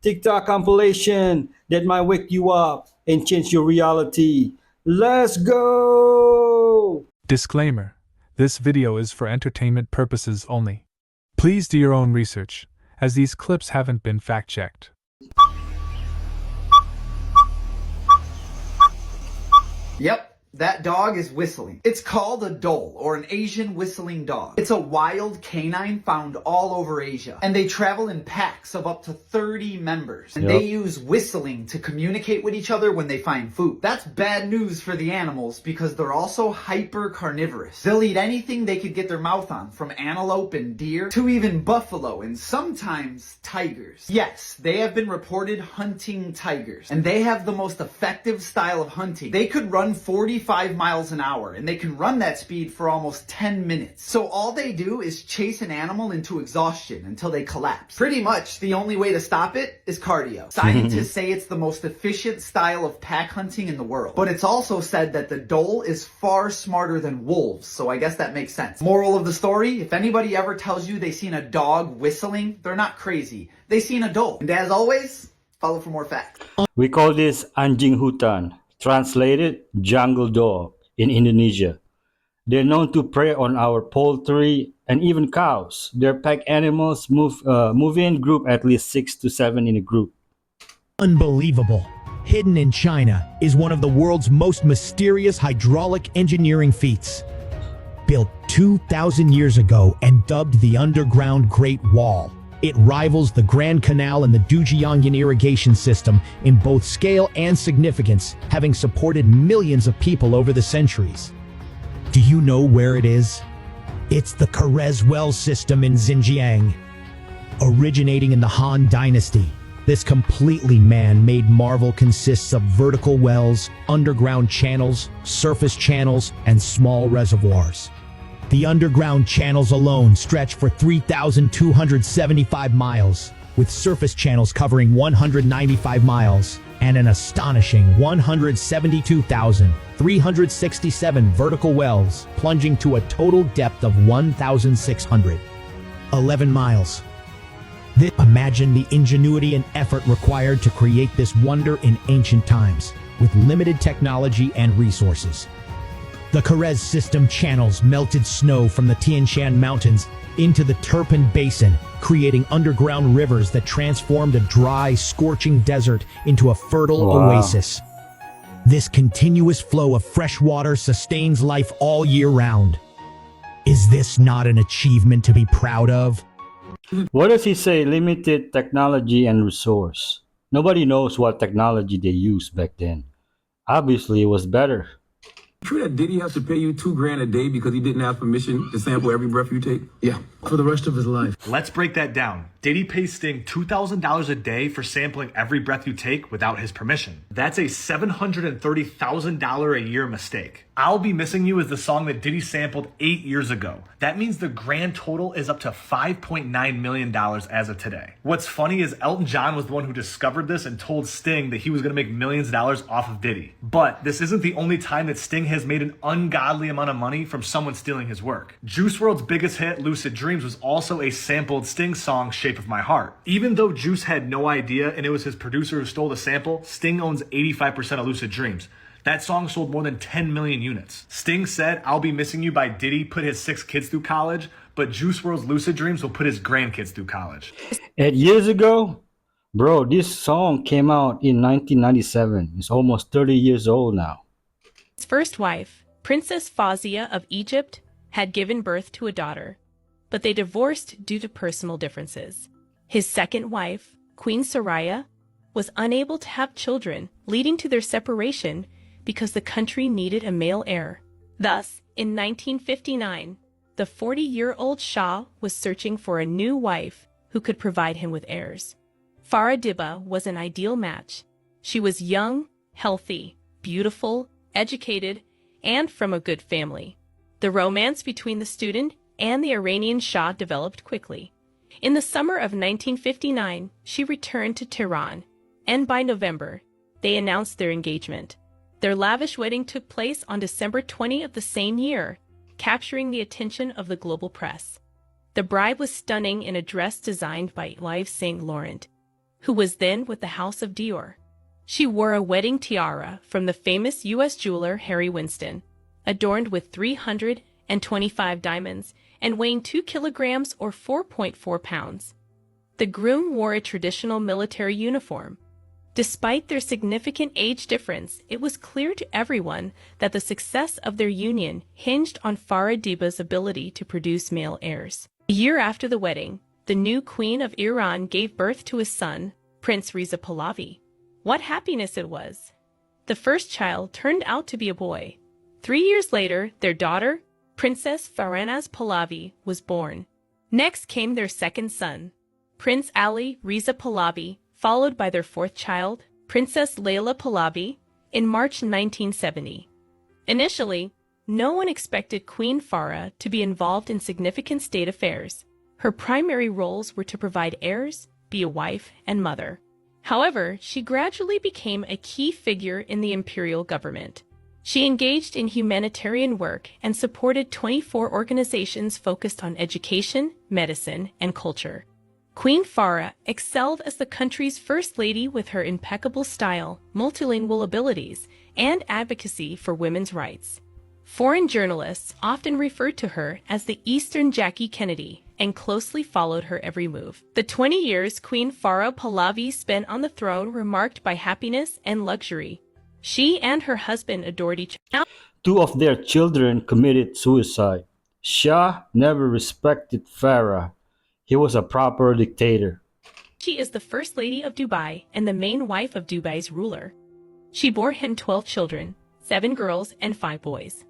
TikTok compilation that might wake you up and change your reality. Let's go! Disclaimer: this video is for entertainment purposes only. Please do your own research, as these clips haven't been fact-checked. Yep, that dog is whistling. It's called a dhole, or an Asian whistling dog. It's a wild canine found all over Asia, and they travel in packs of up to 30 members. And they use whistling to communicate with each other when they find food. That's bad news for the animals because they're also hyper carnivorous. They'll eat anything they could get their mouth on, from antelope and deer to even buffalo and sometimes tigers. Yes, they have been reported hunting tigers, and they have the most effective style of hunting. They could run 45 miles an hour, and they can run that speed for almost 10 minutes. So all they do is chase an animal into exhaustion until they collapse. Pretty much the only way to stop it is cardio. Scientists say it's the most efficient style of pack hunting in the world. But it's also said that the dhole is far smarter than wolves, so I guess that makes sense. Moral of the story, if anybody ever tells you they seen a dog whistling, they're not crazy. They seen a dhole. And as always, follow for more facts. We call this anjing hutan, translated jungle dog in Indonesia. They're known to prey on our poultry and even cows. Their pack animals move in group at least 6 to 7 in a group. Unbelievable. Hidden in China is one of the world's most mysterious hydraulic engineering feats. Built 2,000 years ago and dubbed the Underground Great Wall, it rivals the Grand Canal and the Dujiangyan irrigation system in both scale and significance, having supported millions of people over the centuries. Do you know where it is? It's the Kerez well system in Xinjiang. Originating in the Han Dynasty, this completely man-made marvel consists of vertical wells, underground channels, surface channels, and small reservoirs. The underground channels alone stretch for 3,275 miles, with surface channels covering 195 miles, and an astonishing 172,367 vertical wells, plunging to a total depth of 1,611 miles. Imagine the ingenuity and effort required to create this wonder in ancient times, with limited technology and resources. The Kerez system channels melted snow from the Tian Shan Mountains into the Turpan Basin, creating underground rivers that transformed a dry, scorching desert into a fertile oasis. This continuous flow of fresh water sustains life all year round. Is this not an achievement to be proud of? What does he say? Limited technology and resource. Nobody knows what technology they used back then. Obviously, it was better. True that Diddy has to pay you $2,000 a day because he didn't have permission to sample every breath you take? Yeah, for the rest of his life. Let's break that down. Diddy pays Sting $2,000 a day for sampling every breath you take without his permission. That's a $730,000 a year mistake. I'll Be Missing You is the song that Diddy sampled 8 years ago. That means the grand total is up to $5.9 million as of today. What's funny is Elton John was the one who discovered this and told Sting that he was going to make millions of dollars off of Diddy. But this isn't the only time that Sting has made an ungodly amount of money from someone stealing his work. Juice WRLD's biggest hit, Lucid Dreams, was also a sampled Sting song, Shape of My Heart. Even though Juice had no idea and it was his producer who stole the sample, Sting owns 85% of Lucid Dreams. That song sold more than 10 million units. Sting said I'll Be Missing You by Diddy put his 6 kids through college, but Juice WRLD's Lucid Dreams will put his grandkids through college. 8 years ago? Bro, this song came out in 1997. It's almost 30 years old now. His first wife, Princess Fawzia of Egypt, had given birth to a daughter, but they divorced due to personal differences. His second wife, Queen Soraya, was unable to have children, leading to their separation because the country needed a male heir. Thus, in 1959, the 40-year-old Shah was searching for a new wife who could provide him with heirs. Farah Diba was an ideal match. She was young, healthy, beautiful, educated, and from a good family. The romance between the student and the Iranian Shah developed quickly. In the summer of 1959, she returned to Tehran, and by November, they announced their engagement. Their lavish wedding took place on December 20 of the same year, capturing the attention of the global press. The bride was stunning in a dress designed by Yves Saint Laurent, who was then with the House of Dior. She wore a wedding tiara from the famous U.S. jeweler Harry Winston, adorned with 325 diamonds and weighing 2 kilograms or 4.4 pounds. The groom wore a traditional military uniform. Despite their significant age difference, it was clear to everyone that the success of their union hinged on Farah Diba's ability to produce male heirs. A year after the wedding, the new Queen of Iran gave birth to a son, Prince Reza Pahlavi. What happiness it was! The first child turned out to be a boy. 3 years later, their daughter, Princess Farnaz Pahlavi, was born. Next came their second son, Prince Ali Reza Pahlavi, followed by their fourth child, Princess Layla Pahlavi, in March 1970. Initially, no one expected Queen Farah to be involved in significant state affairs. Her primary roles were to provide heirs, be a wife, and mother. However, she gradually became a key figure in the imperial government. She engaged in humanitarian work and supported 24 organizations focused on education, medicine, and culture. Queen Farah excelled as the country's first lady with her impeccable style, multilingual abilities, and advocacy for women's rights. Foreign journalists often referred to her as the Eastern Jackie Kennedy and closely followed her every move. The 20 years Queen Farah Pahlavi spent on the throne were marked by happiness and luxury. She and her husband adored each other. 2 of their children committed suicide. Shah never respected Farah. He was a proper dictator. She is the First Lady of Dubai and the main wife of Dubai's ruler. She bore him 12 children, 7 girls and 5 boys.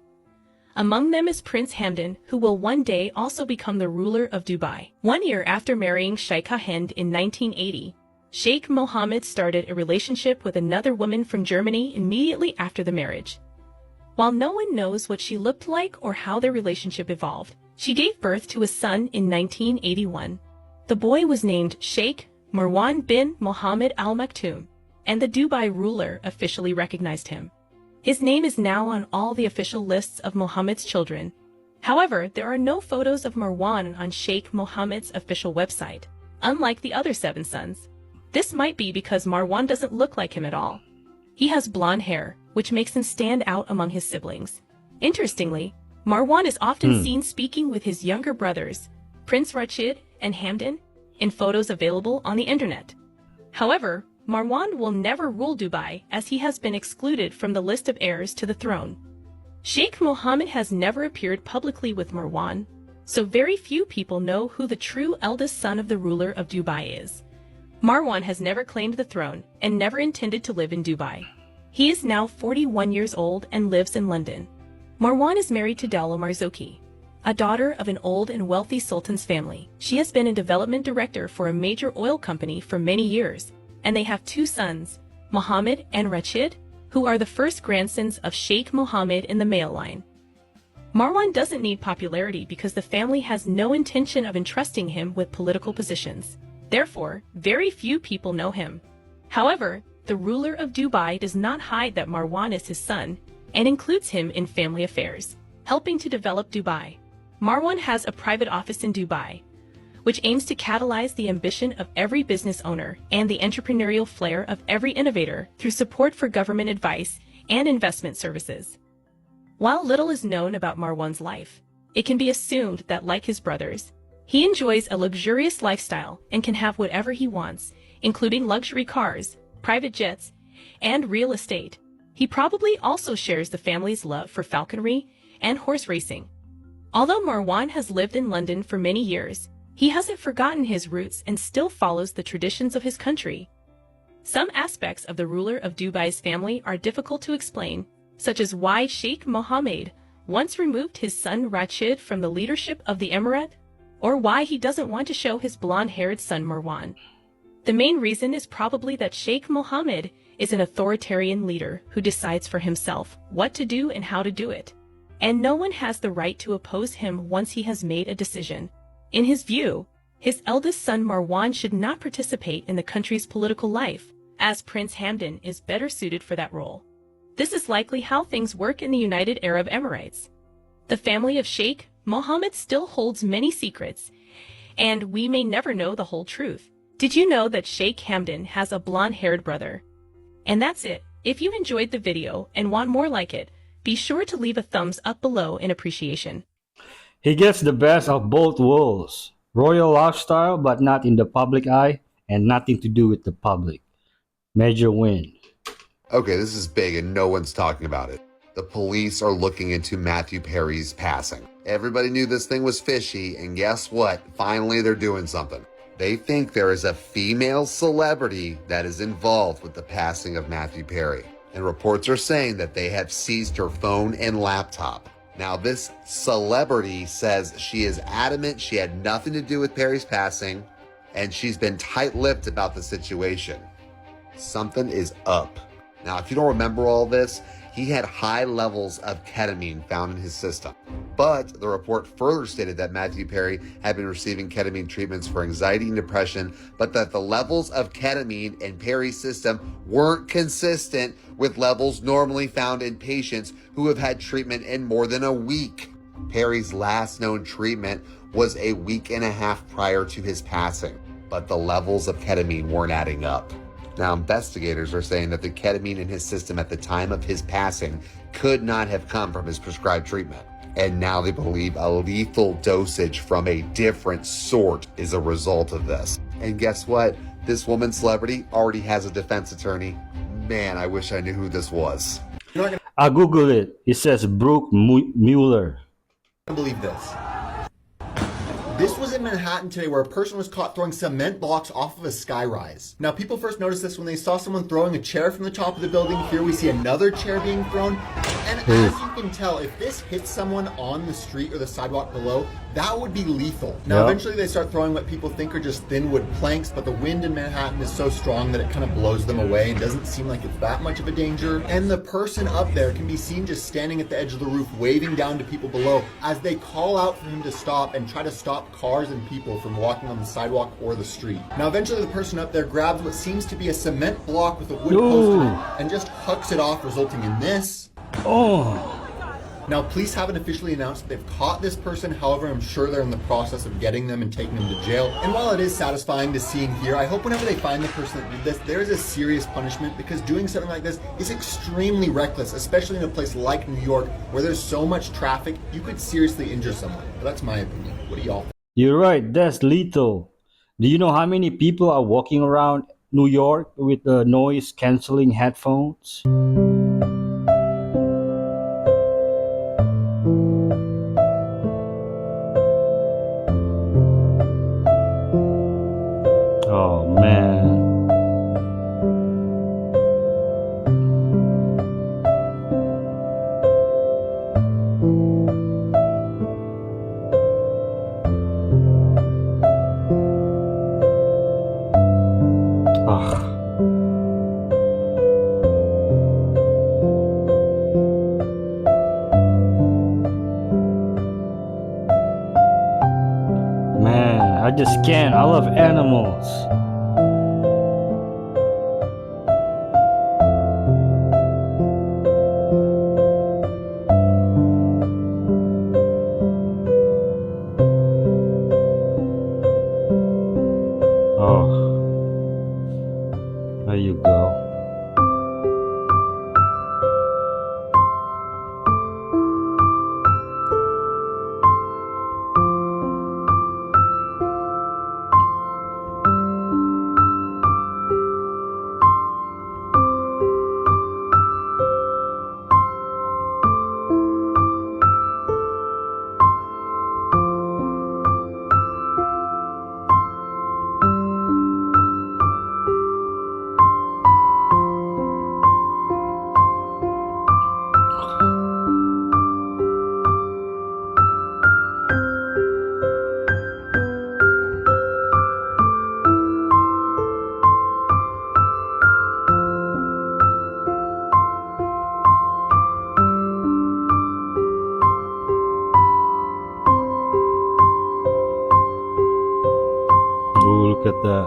Among them is Prince Hamdan, who will one day also become the ruler of Dubai. 1 year after marrying Sheikha Hind in 1980, Sheikh Mohammed started a relationship with another woman from Germany immediately after the marriage. While no one knows what she looked like or how their relationship evolved, she gave birth to a son in 1981. The boy was named Sheikh Marwan bin Mohammed Al Maktoum, and the Dubai ruler officially recognized him. His name is now on all the official lists of Mohammed's children. However, there are no photos of Marwan on Sheikh Mohammed's official website, unlike the other 7 sons. This might be because Marwan doesn't look like him at all. He has blonde hair, which makes him stand out among his siblings. Interestingly, Marwan is often seen speaking with his younger brothers, Prince Rashid and Hamdan, in photos available on the internet. However, Marwan will never rule Dubai as he has been excluded from the list of heirs to the throne. Sheikh Mohammed has never appeared publicly with Marwan, so very few people know who the true eldest son of the ruler of Dubai is. Marwan has never claimed the throne and never intended to live in Dubai. He is now 41 years old and lives in London. Marwan is married to Dawla Marzouki, a daughter of an old and wealthy sultan's family. She has been a development director for a major oil company for many years, and they have 2 sons, Mohammed and Rashid, who are the first grandsons of Sheikh Mohammed in the male line. Marwan doesn't need popularity because the family has no intention of entrusting him with political positions. Therefore, very few people know him. However, the ruler of Dubai does not hide that Marwan is his son and includes him in family affairs, helping to develop Dubai. Marwan has a private office in Dubai, which aims to catalyze the ambition of every business owner and the entrepreneurial flair of every innovator through support for government advice and investment services. While little is known about Marwan's life, it can be assumed that, like his brothers, he enjoys a luxurious lifestyle and can have whatever he wants, including luxury cars, private jets, and real estate. He probably also shares the family's love for falconry and horse racing. Although Marwan has lived in London for many years, he hasn't forgotten his roots and still follows the traditions of his country. Some aspects of the ruler of Dubai's family are difficult to explain, such as why Sheikh Mohammed once removed his son Rashid from the leadership of the emirate, or why he doesn't want to show his blonde-haired son Marwan. The main reason is probably that Sheikh Mohammed is an authoritarian leader who decides for himself what to do and how to do it, and no one has the right to oppose him once he has made a decision. In his view, his eldest son Marwan should not participate in the country's political life, as Prince Hamdan is better suited for that role. This is likely how things work in the United Arab Emirates. The family of Sheikh Mohammed still holds many secrets, and we may never know the whole truth. Did you know that Sheikh Hamdan has a blonde-haired brother? And that's it. If you enjoyed the video and want more like it, be sure to leave a thumbs up below in appreciation. He gets the best of both worlds. Royal lifestyle, but not in the public eye, and nothing to do with the public. Major win. Okay, this is big and no one's talking about it. The police are looking into Matthew Perry's passing. Everybody knew this thing was fishy, and guess what? Finally, they're doing something. They think there is a female celebrity that is involved with the passing of Matthew Perry. And reports are saying that they have seized her phone and laptop. Now, this celebrity says she is adamant she had nothing to do with Perry's passing, and she's been tight-lipped about the situation. Something is up. Now, if you don't remember all this, he had high levels of ketamine found in his system. But the report further stated that Matthew Perry had been receiving ketamine treatments for anxiety and depression, but that the levels of ketamine in Perry's system weren't consistent with levels normally found in patients who have had treatment in more than a week. Perry's last known treatment was a week and a half prior to his passing, but the levels of ketamine weren't adding up. Now, investigators are saying that the ketamine in his system at the time of his passing could not have come from his prescribed treatment. And now they believe a lethal dosage from a different sort is a result of this. And guess what? This woman celebrity already has a defense attorney. Man, I wish I knew who this was. I Googled it. It says Brooke Mueller. Believe this. This was in Manhattan today where a person was caught throwing cement blocks off of a skyrise. Now, people first noticed this when they saw someone throwing a chair from the top of the building. Here we see another chair being thrown. And as you can tell, if this hits someone on the street or the sidewalk below, that would be lethal. Now, eventually they start throwing what people think are just thin wood planks, but the wind in Manhattan is so strong that it kind of blows them away and doesn't seem like it's that much of a danger. And the person up there can be seen just standing at the edge of the roof, waving down to people below as they call out for him to stop and try to stop cars and people from walking on the sidewalk or the street. Now, eventually the person up there grabs what seems to be a cement block with a wood post in it and just hucks it off, resulting in this. Now, police haven't officially announced that they've caught this person. However, I'm sure they're in the process of getting them and taking them to jail. And while it is satisfying to see and hear, I hope whenever they find the person that did this, there is a serious punishment, because doing something like this is extremely reckless, especially in a place like New York where there's so much traffic. You could seriously injure someone. But that's my opinion. What do y'all think? You're right, that's lethal. Do you know how many people are walking around New York with the noise canceling headphones? Oh man. Ugh. Man, I just can't. I love animals. Oh, there you go. Ooh, look at that.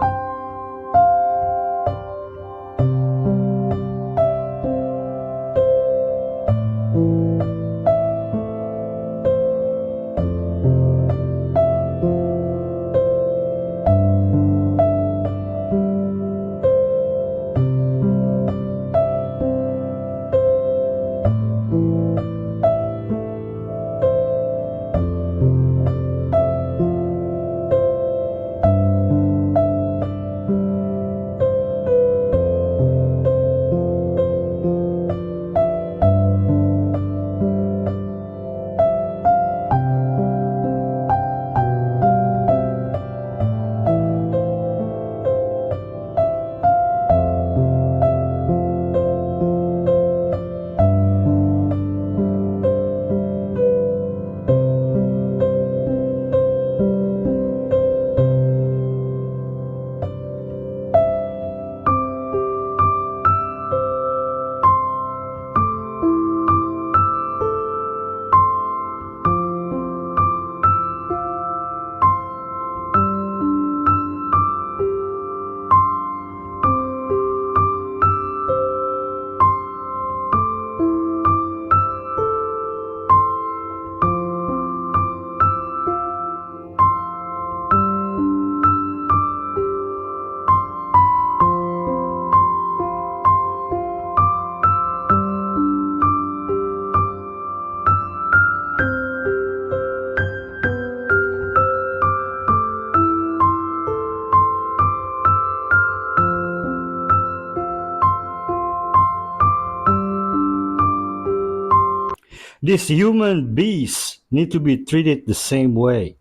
These human beasts need to be treated the same way.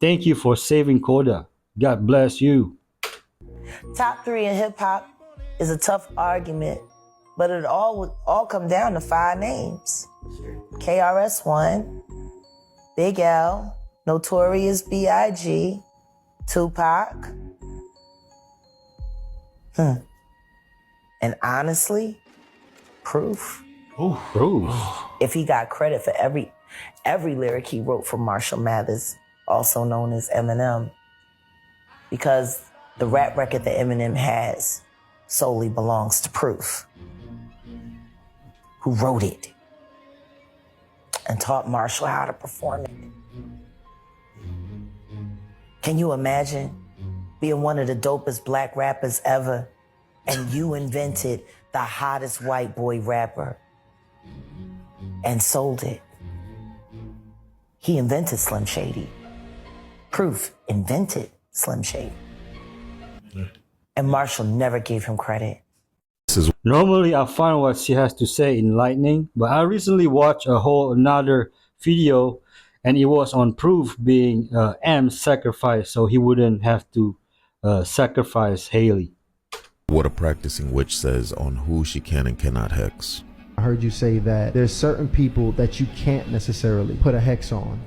Thank you for saving Koda. God bless you. Top three in hip hop is a tough argument, but it all would all come down to five names. KRS-One, Big L, Notorious B.I.G., Tupac. And honestly, Proof. Proof. If he got credit for every lyric he wrote for Marshall Mathers, also known as Eminem, because the rap record that Eminem has solely belongs to Proof, who wrote it and taught Marshall how to perform it. Can you imagine being one of the dopest black rappers ever and you invented the hottest white boy rapper and sold it? He invented Slim Shady. Proof invented Slim Shady. And Marshall never gave him credit. Normally, I find what she has to say enlightening, but I recently watched a whole another video, and it was on Proof being M's sacrifice, so he wouldn't have to sacrifice Haley. What a practicing witch says on who she can and cannot hex. I heard you say that there's certain people that you can't necessarily put a hex on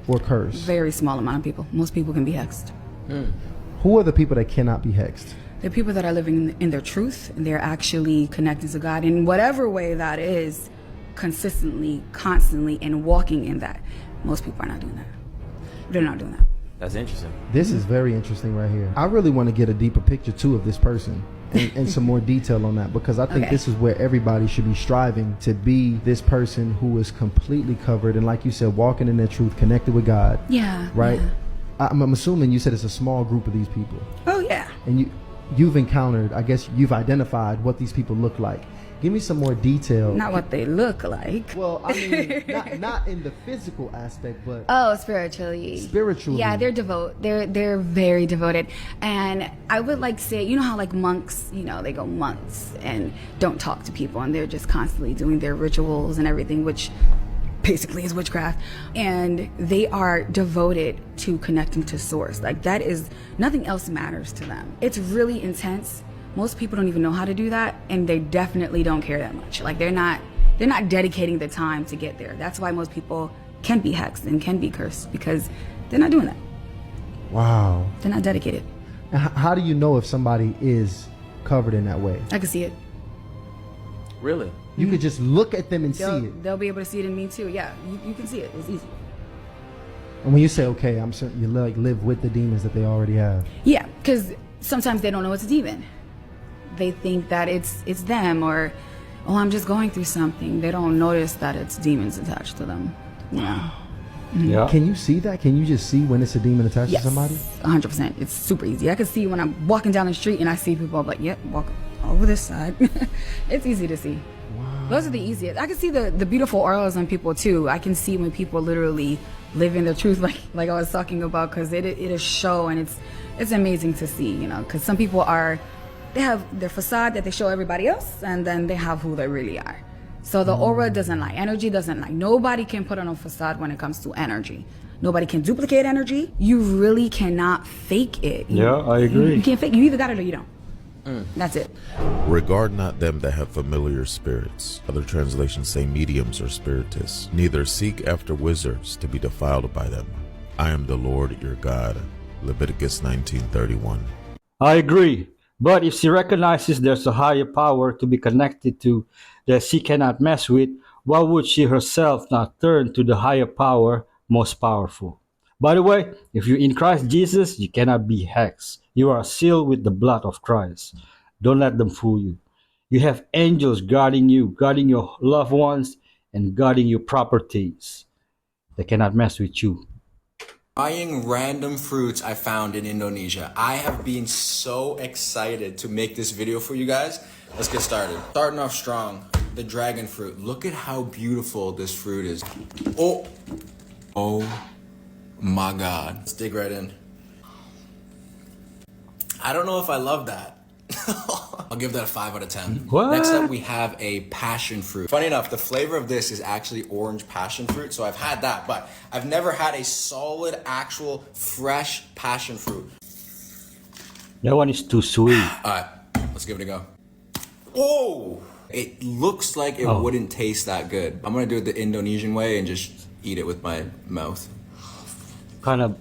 or curse. Very small amount of people. Most people can be hexed. Who are the people that cannot be hexed? They're people that are living in their truth, and they're actually connected to God in whatever way that is, consistently, constantly, and walking in that. Most people are not doing that. They're not doing that. That's interesting. This is very interesting right here. I really want to get a deeper picture too of this person and some more detail on that, because I think this is where everybody should be striving to be, this person who is completely covered and, like you said, walking in their truth, connected with God. Yeah. Right? Yeah. I'm assuming you said it's a small group of these people. Oh, yeah. And you've encountered, I guess you've identified what these people look like. Give me some more detail. Not what they look like. Well, I mean, not in the physical aspect, but spiritually. Spiritually. Yeah, they're very devoted. And I would like say, you know how like monks, they go months and don't talk to people, and they're just constantly doing their rituals and everything, which basically is witchcraft. And they are devoted to connecting to source. Like that is, nothing else matters to them. It's really intense. Most people don't even know how to do that, and they definitely don't care that much. Like they're not dedicating the time to get there. That's why most people can be hexed and can be cursed, because they're not doing that. Wow. They're not dedicated. And how do you know if somebody is covered in that way? I can see it. Really? You could just look at them and see it. They'll be able to see it in me too. Yeah, you can see it. It's easy. And when you say, okay, I'm certain you live with the demons that they already have. Yeah, because sometimes they don't know it's a demon. They think that it's them, or, oh, I'm just going through something. They don't notice that it's demons attached to them. Yeah. Yeah. Can you see that? Can you just see when it's a demon attached to somebody? 100%. It's super easy. I can see when I'm walking down the street and I see people, I'm like, yep, walk over this side. It's easy to see. Wow. Those are the easiest. I can see the beautiful auras on people too. I can see when people literally live in their truth, like I was talking about, because it is show, and it's amazing to see, because some people they have their facade that they show everybody else, and then they have who they really are. So the aura doesn't lie. Energy doesn't lie. Nobody can put on a facade when it comes to energy. Nobody can duplicate energy. You really cannot fake it. Yeah, I agree. You can't fake it. You either got it or you don't. That's it. Regard not them that have familiar spirits. Other translations say mediums or spiritists. Neither seek after wizards to be defiled by them. I am the Lord your God. Leviticus 19:31. I agree. But if she recognizes there's a higher power to be connected to that she cannot mess with, why would she herself not turn to the higher power, most powerful? By the way, if you're in Christ Jesus, you cannot be hexed. You are sealed with the blood of Christ. Don't let them fool you. You have angels guarding you, guarding your loved ones, and guarding your properties. They cannot mess with you. Buying random fruits I found in Indonesia. I have been so excited to make this video for you guys. Let's get started. Starting off strong, the dragon fruit. Look at how beautiful this fruit is. Oh my God. Let's dig right in. I don't know if I love that. I'll give that a 5 out of 10. What? Next up, we have a passion fruit. Funny enough, the flavor of this is actually orange passion fruit, so I've had that, but I've never had a solid, actual, fresh passion fruit. That one is too sweet. All right, let's give it a go. Oh! It looks like it wouldn't taste that good. I'm gonna do it the Indonesian way and just eat it with my mouth. Kind of.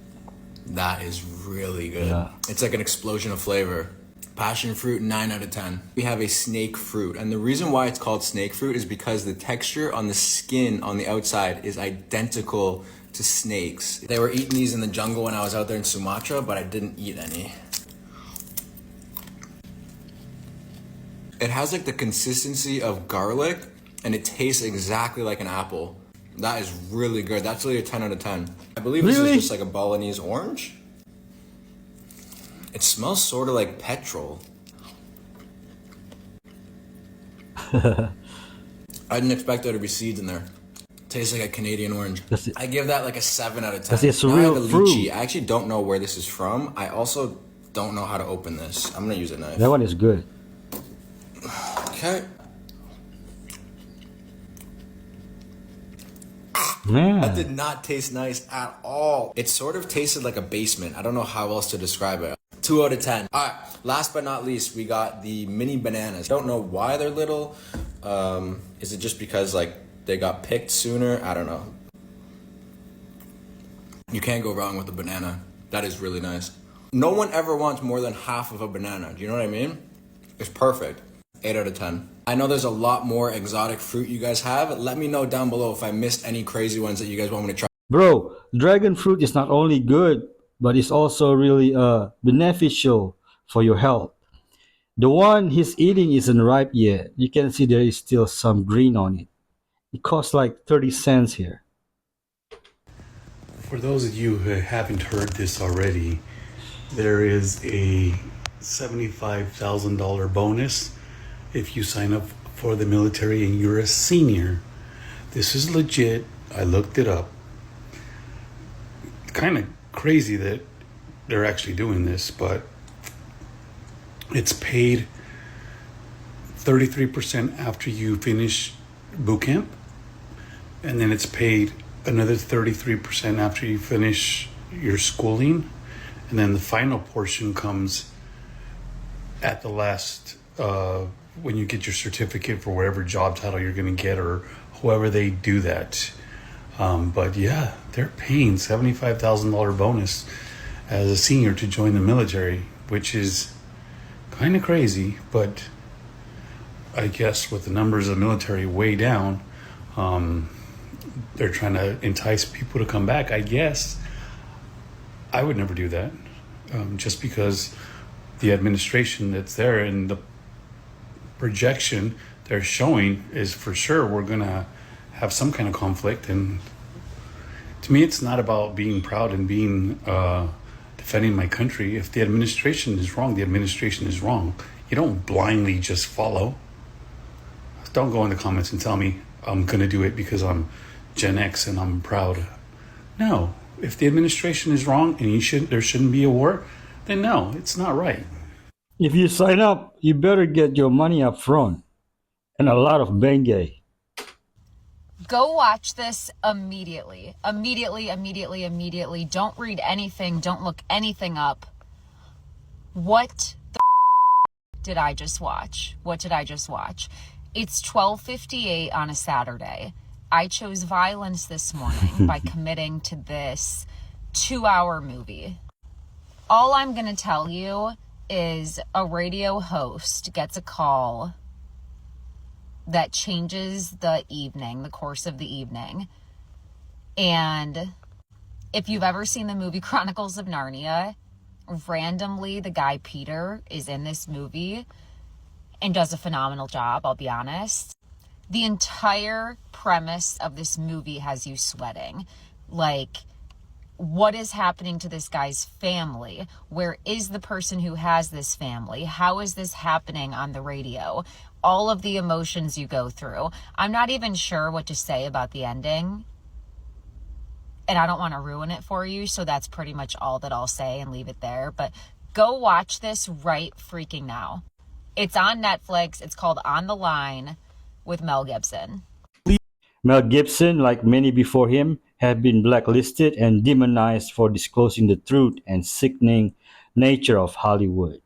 That is really good. Yeah. It's like an explosion of flavor. Passion fruit, 9 out of 10. We have a snake fruit, and the reason why it's called snake fruit is because the texture on the skin on the outside is identical to snakes. They were eating these in the jungle when I was out there in Sumatra, but I didn't eat any. It has like the consistency of garlic, and it tastes exactly like an apple. That is really good. That's really a 10 out of 10. I believe this is just like a Balinese orange. It smells sort of like petrol. I didn't expect there to be seeds in there. Tastes like a Canadian orange. I give that like a 7 out of 10. It's Now real I have a fruit. lychee. I actually don't know where this is from. I also don't know how to open this. I'm gonna use a knife. That one is good. Okay. Man. That did not taste nice at all. It sort of tasted like a basement. I don't know how else to describe it. 2 out of 10. All right, last but not least, we got the mini bananas. Don't know why they're little. Is it just because like they got picked sooner? I don't know. You can't go wrong with a banana. That is really nice. No one ever wants more than half of a banana. Do you know what I mean? It's perfect. 8 out of 10. I know there's a lot more exotic fruit you guys have. Let me know down below if I missed any crazy ones that you guys want me to try. Bro, dragon fruit is not only good, but it's also really beneficial for your health. The one he's eating isn't ripe yet. You can see there is still some green on it. It costs like 30 cents here. For those of you who haven't heard this already, there is a $75,000 bonus if you sign up for the military and you're a senior. This is legit. I looked it up. Kind of crazy that they're actually doing this, but it's paid 33% after you finish boot camp, and then it's paid another 33% after you finish your schooling, and then the final portion comes at the last when you get your certificate for whatever job title you're going to get, or however they do that. But yeah, they're paying $75,000 bonus as a senior to join the military, which is kind of crazy, but I guess with the numbers of the military way down, they're trying to entice people to come back. I guess I would never do that, just because the administration that's there and the projection they're showing is for sure we're gonna have some kind of conflict. And to me, it's not about being proud and being defending my country. If the administration is wrong, the administration is wrong. You don't blindly just follow. Don't go in the comments and tell me I'm gonna do it because I'm Gen X and I'm proud. No, if the administration is wrong and there shouldn't be a war, then no, it's not right. If you sign up, you better get your money up front and a lot of Bengay. Go watch this immediately. Immediately. Don't read anything. Don't look anything up. What the did I just watch? What did I just watch? It's 12:58 on a Saturday. I chose violence this morning by committing to this 2-hour movie. All I'm going to tell you is a radio host gets a call that changes the course of the evening. And if you've ever seen the movie Chronicles of Narnia, randomly the guy Peter is in this movie and does a phenomenal job, I'll be honest. The entire premise of this movie has you sweating. Like, what is happening to this guy's family? Where is the person who has this family? How is this happening on the radio? All of the emotions you go through. I'm not even sure what to say about the ending, and I don't want to ruin it for you, so that's pretty much all that I'll say and leave it there. But go watch this right freaking now. It's on Netflix. It's called On the Line with Mel Gibson. Mel Gibson, like many before him, have been blacklisted and demonized for disclosing the truth and sickening nature of Hollywood.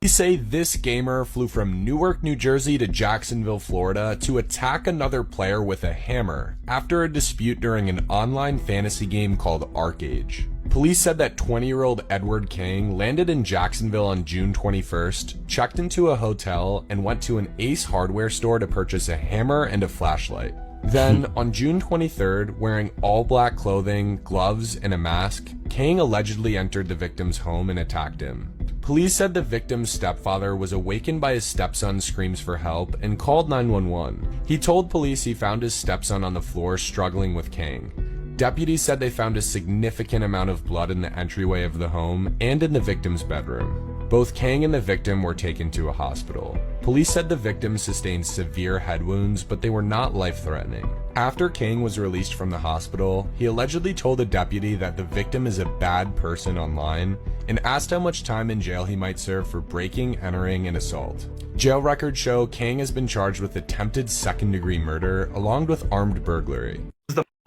Police say this gamer flew from Newark, New Jersey to Jacksonville, Florida to attack another player with a hammer after a dispute during an online fantasy game called ArcAge. Police said that 20-year-old Edward King landed in Jacksonville on June 21st, checked into a hotel, and went to an Ace Hardware store to purchase a hammer and a flashlight. Then, on June 23rd, wearing all black clothing, gloves, and a mask, King allegedly entered the victim's home and attacked him. Police said the victim's stepfather was awakened by his stepson's screams for help and called 911. He told police he found his stepson on the floor struggling with King. Deputies said they found a significant amount of blood in the entryway of the home and in the victim's bedroom. Both Kang and the victim were taken to a hospital. Police said the victim sustained severe head wounds, but they were not life-threatening. After Kang was released from the hospital, he allegedly told a deputy that the victim is a bad person online and asked how much time in jail he might serve for breaking, entering, and assault. Jail records show Kang has been charged with attempted second-degree murder along with armed burglary.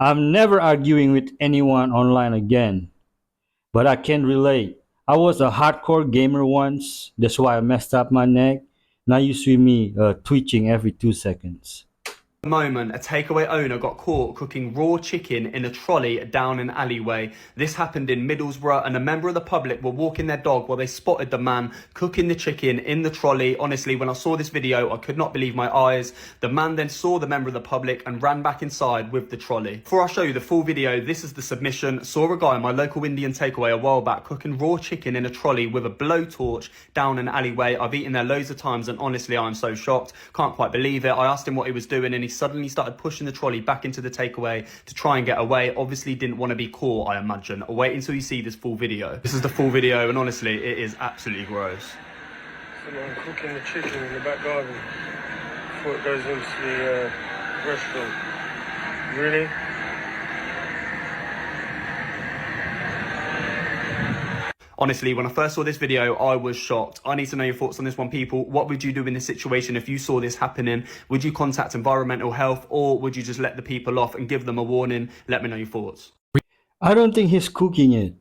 I'm never arguing with anyone online again, but I can relate. I was a hardcore gamer once, that's why I messed up my neck. Now you see me twitching every 2 seconds. Moment, a takeaway owner got caught cooking raw chicken in a trolley down an alleyway. This happened in Middlesbrough, and a member of the public were walking their dog while they spotted the man cooking the chicken in the trolley. Honestly, when I saw this video, I could not believe my eyes. The man then saw the member of the public and ran back inside with the trolley. Before I show you the full video, this is the submission. Saw a guy in my local Indian takeaway a while back cooking raw chicken in a trolley with a blowtorch down an alleyway. I've eaten there loads of times, and honestly, I'm so shocked. Can't quite believe it. I asked him what he was doing, and he suddenly started pushing the trolley back into the takeaway to try and get away. Obviously didn't want to be caught, I imagine. Wait until you see this full video. This is the full video, and honestly, it is absolutely gross. Someone cooking the chicken in the back garden before it goes into the restaurant. Really? Honestly, when I first saw this video, I was shocked. I need to know your thoughts on this one, people. What would you do in this situation if you saw this happening? Would you contact environmental health, or would you just let the people off and give them a warning? Let me know your thoughts. I don't think he's cooking it.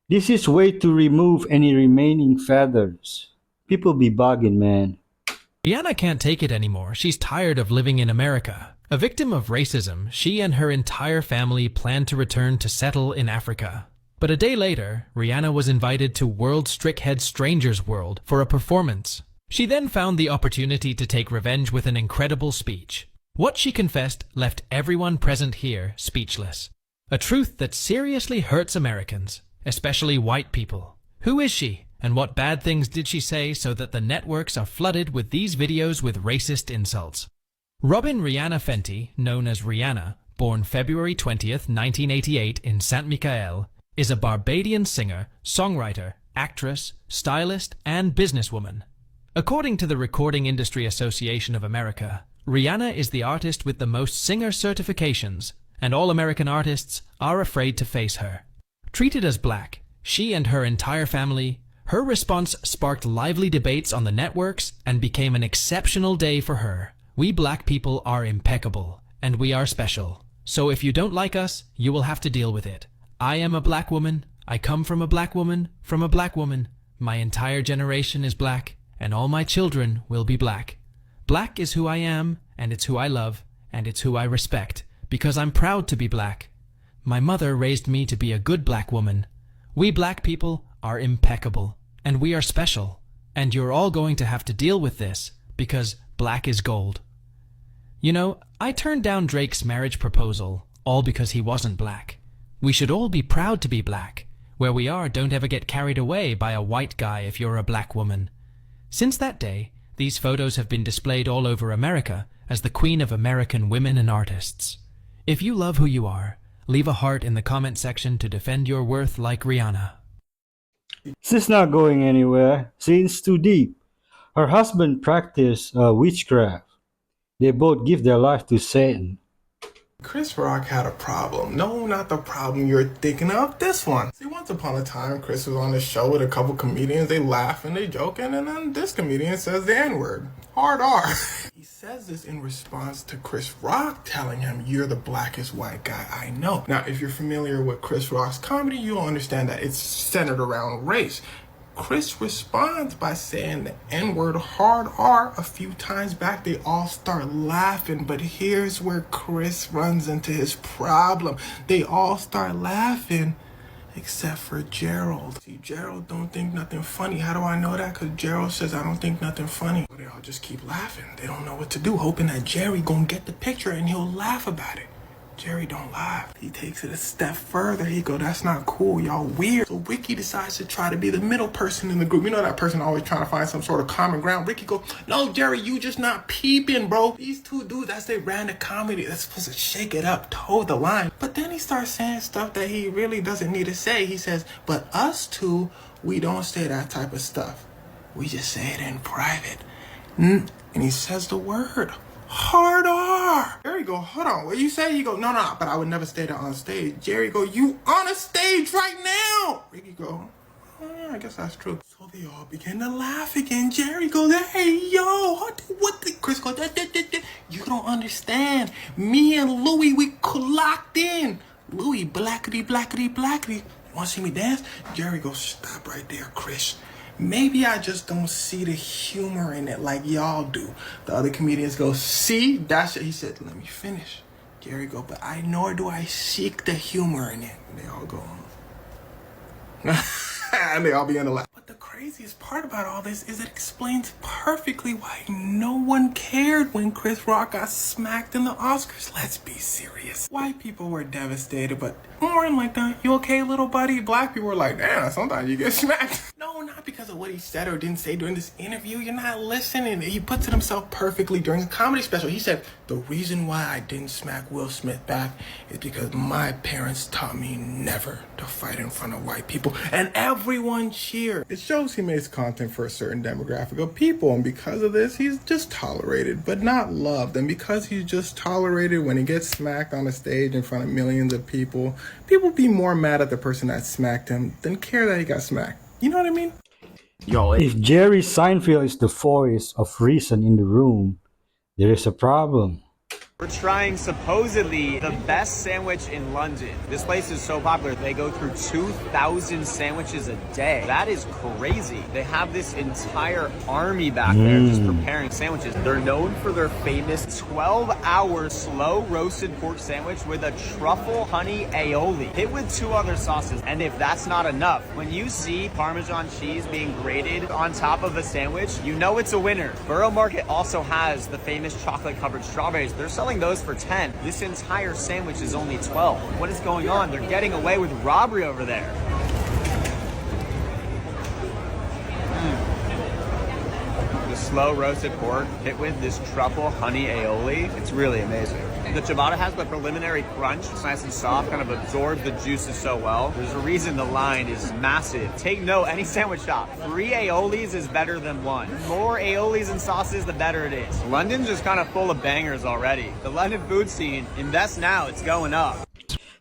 This is way to remove any remaining feathers. People be bugging, man. Rihanna can't take it anymore. She's tired of living in America. A victim of racism, she and her entire family plan to return to settle in Africa. But a day later, Rihanna was invited to World Strickhead Strangers World for a performance. She then found the opportunity to take revenge with an incredible speech. What she confessed left everyone present here speechless. A truth that seriously hurts Americans, especially white people. Who is she, and what bad things did she say so that the networks are flooded with these videos with racist insults? Robin Rihanna Fenty, known as Rihanna, born February 20th, 1988 in Saint Michael, is a Barbadian singer, songwriter, actress, stylist, and businesswoman. According to the Recording Industry Association of America, Rihanna is the artist with the most singer certifications, and all American artists are afraid to face her. Treated as black, she and her entire family, her response sparked lively debates on the networks and became an exceptional day for her. We black people are impeccable, and we are special. So if you don't like us, you will have to deal with it. I am a black woman. I come from a black woman, from a black woman. My entire generation is black, and all my children will be black. Black is who I am, and it's who I love, and it's who I respect, because I'm proud to be black. My mother raised me to be a good black woman. We black people are impeccable, and we are special, and you're all going to have to deal with this, because black is gold. You know, I turned down Drake's marriage proposal, all because he wasn't black. We should all be proud to be black. Where we are, don't ever get carried away by a white guy if you're a black woman. Since that day, these photos have been displayed all over America as the queen of American women and artists. If you love who you are, leave a heart in the comment section to defend your worth like Rihanna. She's not going anywhere. She's too deep. Her husband practiced witchcraft. They both give their life to Satan. Chris Rock had a problem. No, not the problem you're thinking of. This one. See, once upon a time, Chris was on the show with a couple comedians. They laughing, they joking, and then this comedian says the N-word. Hard R. He says this in response to Chris Rock telling him, "You're the blackest white guy I know." Now, if you're familiar with Chris Rock's comedy, you'll understand that it's centered around race. Chris responds by saying the N-word, hard R, a few times back. They all start laughing, but here's where Chris runs into his problem. They all start laughing except for Gerald. See, Gerald don't think nothing funny. How do I know that? Because Gerald says I don't think nothing funny. They all just keep laughing. They don't know what to do, hoping that Jerry gonna get the picture and he'll laugh about it. Jerry don't laugh. He takes it a step further. He go, "That's not cool. Y'all weird." So Ricky decides to try to be the middle person in the group. You know that person always trying to find some sort of common ground. Ricky go, "No, Jerry, you just not peeping, bro. These two dudes, that's their brand of comedy. That's supposed to shake it up, toe the line." But then he starts saying stuff that he really doesn't need to say. He says, "But us two, we don't say that type of stuff. We just say it in private." And he says the word. Hard R. Jerry go, "Hold on, what you say?" He go, no, but I would never say that on stage." Jerry go, "You on a stage right now." Ricky go, "Oh, yeah, I guess that's true." So they all begin to laugh again. Jerry goes, "Hey, yo, what the?" Chris goes, "You don't understand. Me and Louie, we locked in. Louie, blackity, blackity, blackity. Want to see me dance?" Jerry goes, "Stop right there, Chris. Maybe I just don't see the humor in it like y'all do." The other comedians go, "See, that's it." He said, "Let me finish." Jerry go, "But nor do I seek the humor in it." And they all go, and they all begin to laugh. But the craziest part about all this is it explains perfectly why no one cared when Chris Rock got smacked in the Oscars. Let's be serious. White people were devastated, but more in like the, "You okay, little buddy?" Black people were like, "Damn, sometimes you get smacked." No, not because of what he said or didn't say during this interview. You're not listening. He puts it himself perfectly during a comedy special. He said, "The reason why I didn't smack Will Smith back is because my parents taught me never to fight in front of white people." And everyone cheered. It shows he makes content for a certain demographic of people, and because of this, he's just tolerated, but not loved. And because he's just tolerated, when he gets smacked on a stage in front of millions of people, people be more mad at the person that smacked him than care that he got smacked. You know what I mean? Yo, if Jerry Seinfeld is the voice of reason in the room, there is a problem. We're trying supposedly the best sandwich in London. This place is so popular, they go through 2,000 sandwiches a day. That is crazy. They have this entire army back there just preparing sandwiches. They're known for their famous 12-hour slow roasted pork sandwich with a truffle honey aioli, hit with 2 other sauces. And if that's not enough, when you see Parmesan cheese being grated on top of a sandwich, you know it's a winner. Borough Market also has the famous chocolate-covered strawberries. They're selling those for 10. This entire sandwich is only 12. What is going on? They're getting away with robbery over there. The slow roasted pork hit with this truffle honey aioli. It's really amazing. The ciabatta has the preliminary crunch. It's nice and soft, kind of absorbs the juices so well. There's a reason the line is massive. Take note, any sandwich shop, 3 aiolis is better than 1. More aiolis and sauces, the better it is. London's just kind of full of bangers already. The London food scene, invest now, it's going up.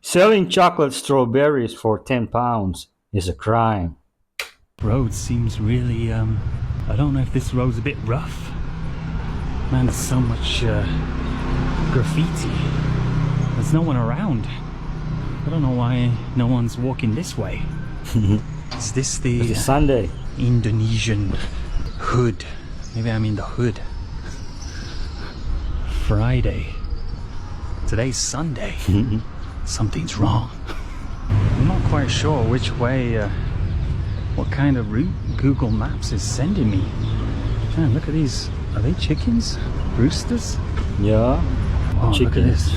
Selling chocolate strawberries for 10 pounds is a crime. Road seems really, I don't know if this road's a bit rough. Man, there's so much graffiti. There's no one around. I don't know why no one's walking this way. Is this the It's a Sunday. Indonesian hood? Maybe I'm in the hood. Friday. Today's Sunday. Something's wrong. I'm not quite sure which way, what kind of route Google Maps is sending me. Man, look at these. Are they chickens? Roosters? Yeah. Oh, chickens. look at this.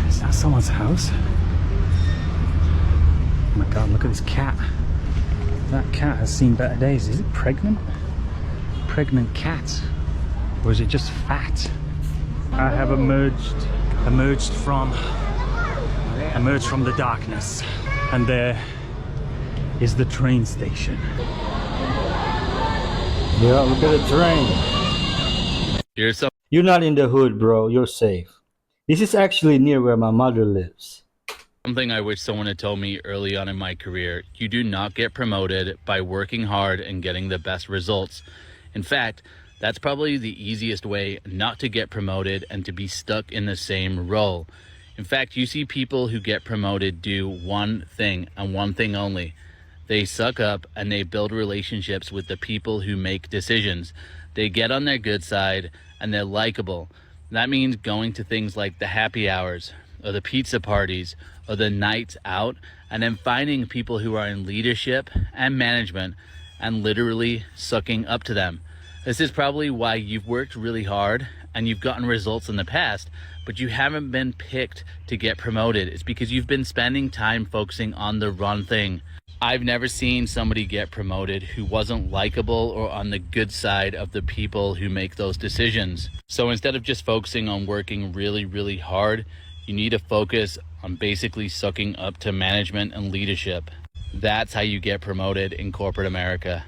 Is that someone's house? Oh my god, look at this cat. That cat has seen better days. Is it pregnant? Pregnant cat? Or is it just fat? I have emerged from the darkness, and there is the train station. Yeah, look at the train. Here's some. You're not in the hood, bro. You're safe. This is actually near where my mother lives. Something I wish someone had told me early on in my career: you do not get promoted by working hard and getting the best results. In fact, that's probably the easiest way not to get promoted and to be stuck in the same role. In fact, you see people who get promoted do one thing and one thing only. They suck up and they build relationships with the people who make decisions. They get on their good side and they're likable. That means going to things like the happy hours or the pizza parties or the nights out, and then finding people who are in leadership and management and literally sucking up to them. This is probably why you've worked really hard and you've gotten results in the past, but you haven't been picked to get promoted. It's because you've been spending time focusing on the wrong thing. I've never seen somebody get promoted who wasn't likable or on the good side of the people who make those decisions. So instead of just focusing on working really, really hard, you need to focus on basically sucking up to management and leadership. That's how you get promoted in corporate America.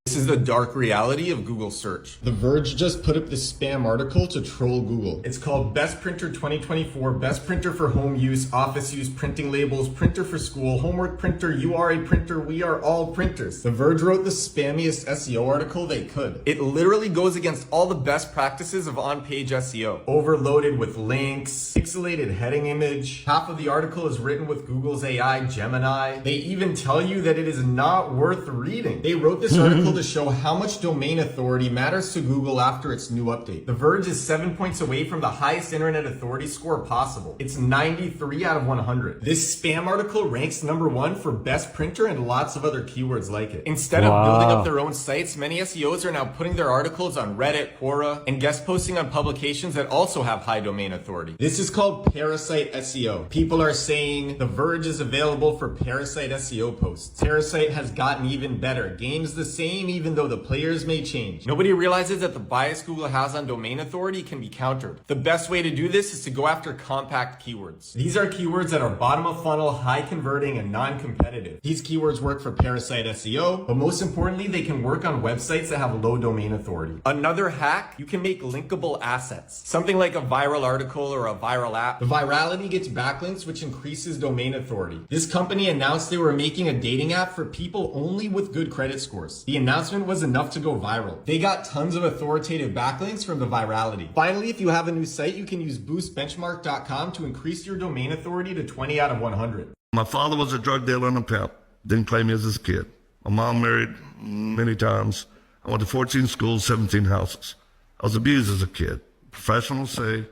This is the dark reality of Google search. The Verge just put up this spam article to troll Google. It's called Best Printer 2024, Best Printer for Home Use, Office Use, Printing Labels, Printer for School, Homework Printer, You Are a Printer, We Are All Printers. The Verge wrote the spammiest SEO article they could. It literally goes against all the best practices of on-page SEO. Overloaded with links, pixelated heading image. Half of the article is written with Google's AI, Gemini. They even tell you that it is not worth reading. They wrote this article to show how much domain authority matters to Google after its new update. The Verge is 7 points away from the highest internet authority score possible. It's 93 out of 100. This spam article ranks #1 for best printer and lots of other keywords like it. Instead of building up their own sites, many SEOs are now putting their articles on Reddit, Quora, and guest posting on publications that also have high domain authority. This is called parasite SEO. People are saying The Verge is available for parasite SEO posts. Parasite has gotten even better. Game's the same even though the players may change. Nobody realizes that the bias Google has on domain authority can be countered. The best way to do this is to go after compact keywords. These are keywords that are bottom of funnel, high converting, and non-competitive. These keywords work for parasite SEO, but most importantly, they can work on websites that have low domain authority. Another hack, you can make linkable assets. Something like a viral article or a viral app. The virality gets backlinks, which increases domain authority. This company announced they were making a dating app for people only with good credit scores. The announcement was enough to go viral. They got tons of authoritative backlinks from the virality. Finally, if you have a new site, you can use boostbenchmark.com to increase your domain authority to 20 out of 100. My father was a drug dealer and a pimp. Didn't claim me as his kid. My mom married many times. I went to 14 schools, 17 houses. I was abused as a kid. Professionals say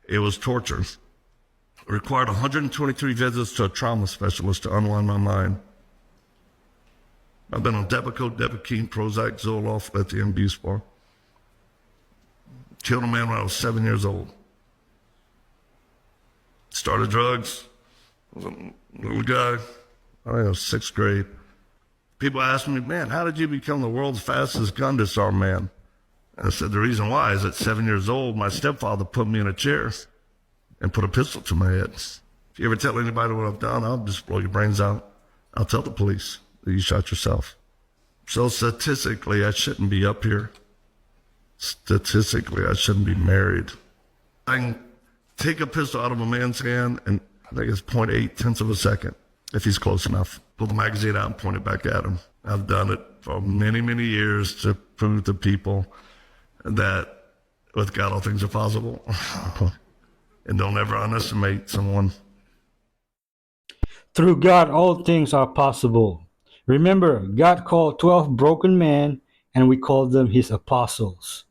it was torture. It required 123 visits to a trauma specialist to unwind my mind. I've been on Depakote, Depakine, Prozac, Zoloft, lithium, Buspar. Killed a man when I was 7 years old. Started drugs. I was a little guy. I think I was 6th grade. People ask me, man, how did you become the world's fastest gun disarm man? And I said, the reason why is at 7 years old, my stepfather put me in a chair and put a pistol to my head. If you ever tell anybody what I've done, I'll just blow your brains out. I'll tell the police that you shot yourself. So statistically, I shouldn't be up here. Statistically, I shouldn't be married. I can take a pistol out of a man's hand, and I think it's 0.8 tenths of a second, if he's close enough. Pull the magazine out and point it back at him. I've done it for many, many years to prove to people that with God all things are possible. And don't ever underestimate someone. Through God, all things are possible. Remember, God called 12 broken men, and we called them his apostles.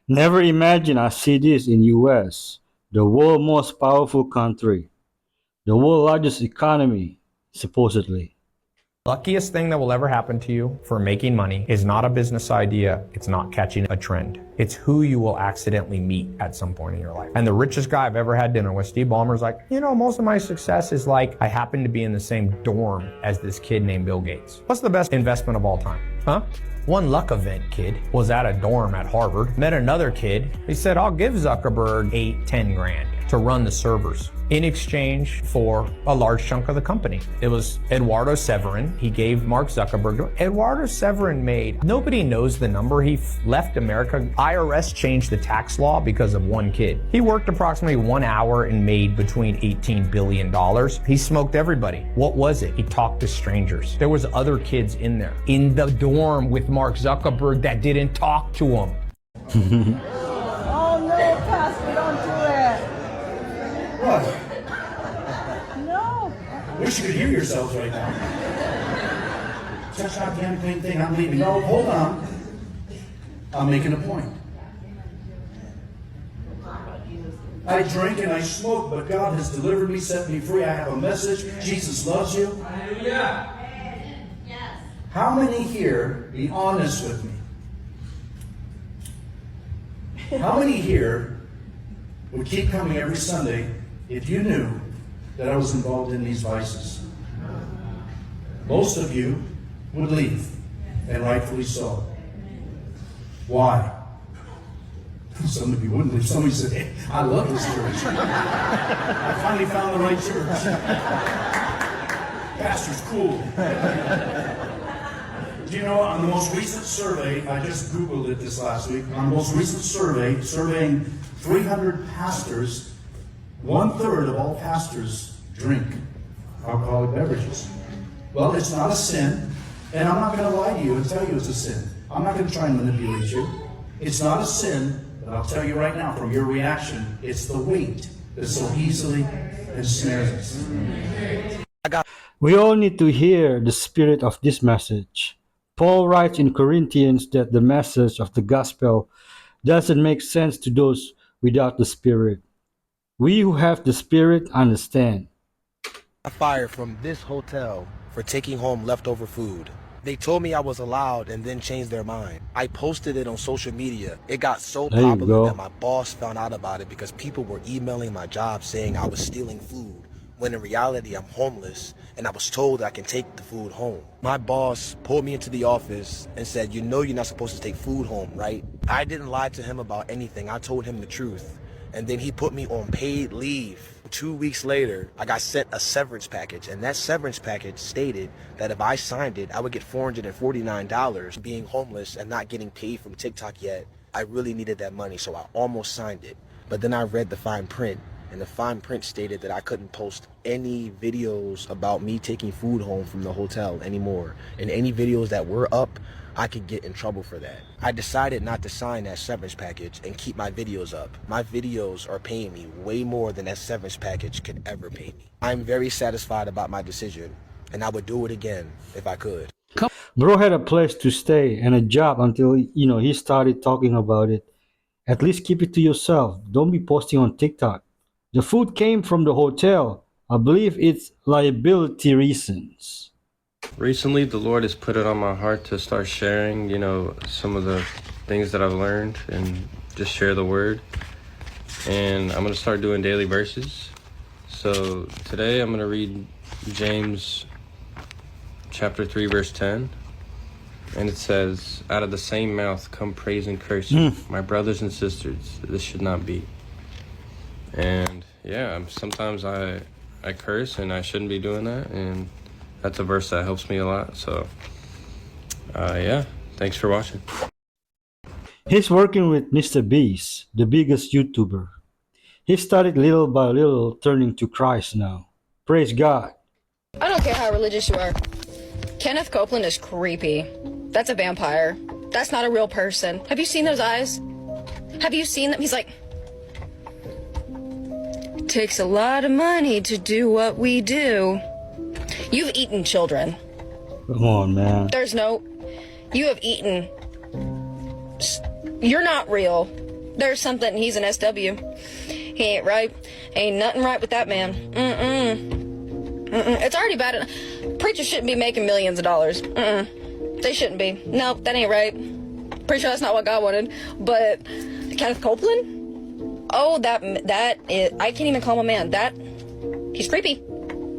Never imagine I see this in US, the world most powerful country, the world largest economy, supposedly. Luckiest thing that will ever happen to you for making money is not a business idea. It's not catching a trend. It's who you will accidentally meet at some point in your life. And the richest guy I've ever had dinner with, Steve Ballmer's like, most of my success is like I happen to be in the same dorm as this kid named Bill Gates. What's the best investment of all time? Huh? One luck event kid was at a dorm at Harvard, met another kid. He said, I'll give Zuckerberg 8-10 grand to run the servers in exchange for a large chunk of the company. It was Eduardo Severin. He gave Mark Zuckerberg. Eduardo Severin made, nobody knows the number. He left America. IRS changed the tax law because of one kid. He worked approximately 1 hour and made between $18 billion. He smoked everybody. What was it? He talked to strangers. There was other kids in there, in the dorm with Mark Zuckerberg that didn't talk to him. Oh no, Pastor, don't do it. What? No. Wish you could hear yourselves right now. Touch that damn thing, I'm leaving. No, hold on. I'm making a point. I drink and I smoke, but God has delivered me, set me free. I have a message. Jesus loves you. Hallelujah. How many here, be honest with me, how many here would keep coming every Sunday if you knew that I was involved in these vices? Most of you would leave, and rightfully so. Why? Some of you wouldn't leave. Somebody said, hey, I love this church. I finally found the right church. Pastor's cool. Do you know, on the most recent survey, I just Googled it this last week, on the most recent survey, surveying 300 pastors, 1/3 of all pastors drink alcoholic beverages. Well, it's not a sin, and I'm not going to lie to you and tell you it's a sin. I'm not going to try and manipulate you. It's not a sin, but I'll tell you right now, from your reaction, it's the weight that so easily ensnares us. We all need to hear the spirit of this message. Paul writes in Corinthians that the message of the gospel doesn't make sense to those without the Spirit. We who have the Spirit understand. I fired from this hotel for taking home leftover food. They told me I was allowed and then changed their mind. I posted it on social media. It got so There you popular go. that my boss found out about it because people were emailing my job saying I was stealing food, when in reality I'm homeless and I was told I can take the food home. My boss pulled me into the office and said, you know you're not supposed to take food home, right? I didn't lie to him about anything. I told him the truth. And then he put me on paid leave. 2 weeks later, I got sent a severance package, and that severance package stated that if I signed it, I would get $449. Being homeless and not getting paid from TikTok yet, I really needed that money, so I almost signed it. But then I read the fine print, and the fine print stated that I couldn't post any videos about me taking food home from the hotel anymore. And any videos that were up, I could get in trouble for that. I decided not to sign that severance package and keep my videos up. My videos are paying me way more than that severance package could ever pay me. I'm very satisfied about my decision, and I would do it again if I could. Bro had a place to stay and a job until he started talking about it. At least keep it to yourself. Don't be posting on TikTok. The food came from the hotel. I believe it's liability reasons. Recently, the Lord has put it on my heart to start sharing, some of the things that I've learned and just share the word. And I'm going to start doing daily verses. So today I'm going to read James chapter 3, verse 10. And it says, out of the same mouth come praise and cursing. My brothers and sisters, this should not be. And yeah, sometimes I curse and I shouldn't be doing that. And that's a verse that helps me a lot. So, yeah, thanks for watching. He's working with Mr. Beast, the biggest YouTuber. He started little by little turning to Christ now. Praise God. I don't care how religious you are. Kenneth Copeland is creepy. That's a vampire. That's not a real person. Have you seen those eyes? Have you seen them? He's like, takes a lot of money to do what we do. You've eaten children. Come on, man. You have eaten. You're not real. There's something, he's an SW. He ain't right. Ain't nothing right with that man. It's already bad enough. Preachers shouldn't be making millions of dollars. They shouldn't be. No, that ain't right. Pretty sure that's not what God wanted. But Kenneth Copeland? Oh, that is, I can't even call him a man. He's creepy.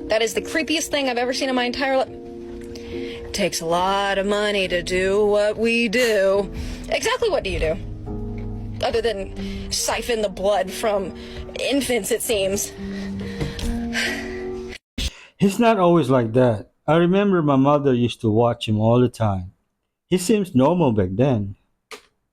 That is the creepiest thing I've ever seen in my entire life. Takes a lot of money to do what we do. Exactly what do you do? Other than siphon the blood from infants, it seems. He's not always like that. I remember my mother used to watch him all the time. He seems normal back then.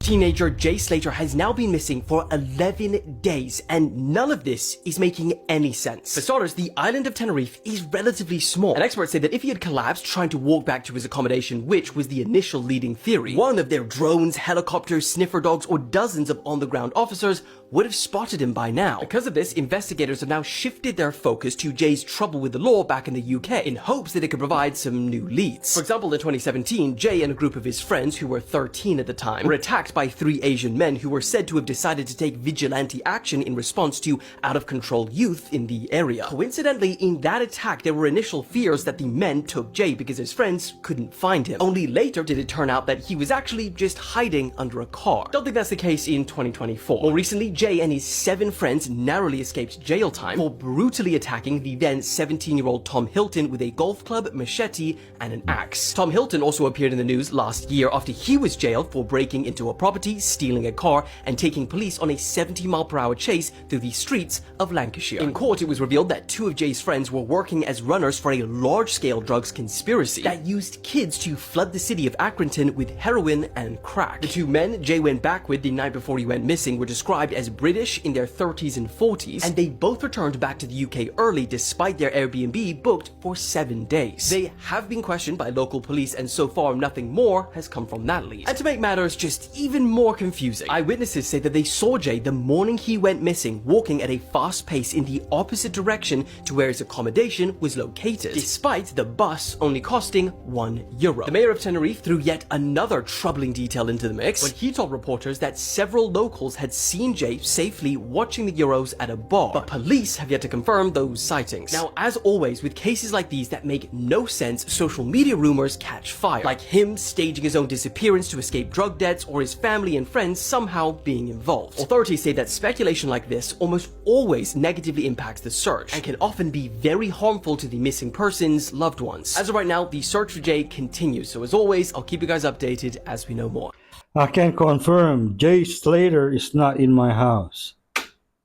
Teenager Jay Slater has now been missing for 11 days, and none of this is making any sense. For starters, the island of Tenerife is relatively small, and experts say that if he had collapsed trying to walk back to his accommodation, which was the initial leading theory, one of their drones, helicopters, sniffer dogs, or dozens of on-the-ground officers would have spotted him by now. Because of this, investigators have now shifted their focus to Jay's trouble with the law back in the UK in hopes that it could provide some new leads. For example, in 2017, Jay and a group of his friends, who were 13 at the time, were attacked by 3 Asian men who were said to have decided to take vigilante action in response to out-of-control youth in the area. Coincidentally, in that attack, there were initial fears that the men took Jay because his friends couldn't find him. Only later did it turn out that he was actually just hiding under a car. Don't think that's the case in 2024. More recently, Jay and his 7 friends narrowly escaped jail time for brutally attacking the then 17-year-old Tom Hilton with a golf club, machete, and an axe. Tom Hilton also appeared in the news last year after he was jailed for breaking into a property, stealing a car, and taking police on a 70-mile-per-hour chase through the streets of Lancashire. In court, it was revealed that 2 of Jay's friends were working as runners for a large-scale drugs conspiracy that used kids to flood the city of Accrington with heroin and crack. The 2 men Jay went back with the night before he went missing were described as British, in their 30s and 40s, and they both returned back to the UK early despite their Airbnb booked for 7 days. They have been questioned by local police, and so far nothing more has come from that lead. And to make matters just even more confusing, eyewitnesses say that they saw Jay the morning he went missing walking at a fast pace in the opposite direction to where his accommodation was located, despite the bus only costing €1. The mayor of Tenerife threw yet another troubling detail into the mix when he told reporters that several locals had seen Jay safely watching the Euros at a bar, but police have yet to confirm those sightings. Now, as always, with cases like these that make no sense, social media rumors catch fire, like him staging his own disappearance to escape drug debts or his family and friends somehow being involved. Authorities say that speculation like this almost always negatively impacts the search and can often be very harmful to the missing person's loved ones. As of right now, the search for Jay continues, so as always, I'll keep you guys updated as we know more. I can confirm Jay Slater is not in my house.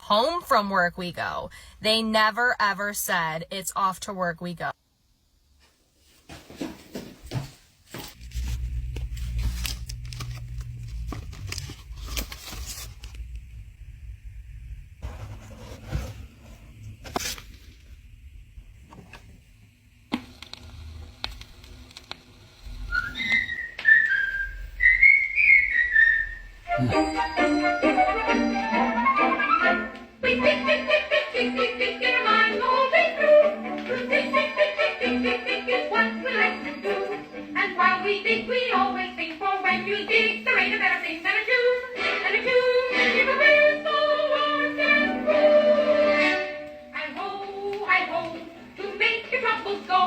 Home from work we go. They never ever said it's off to work we go. And while we think we always think for when you dig, there ain't a better thing than a tune. And a tune, give a whistle, horse and fool. Hi ho, to make your troubles go.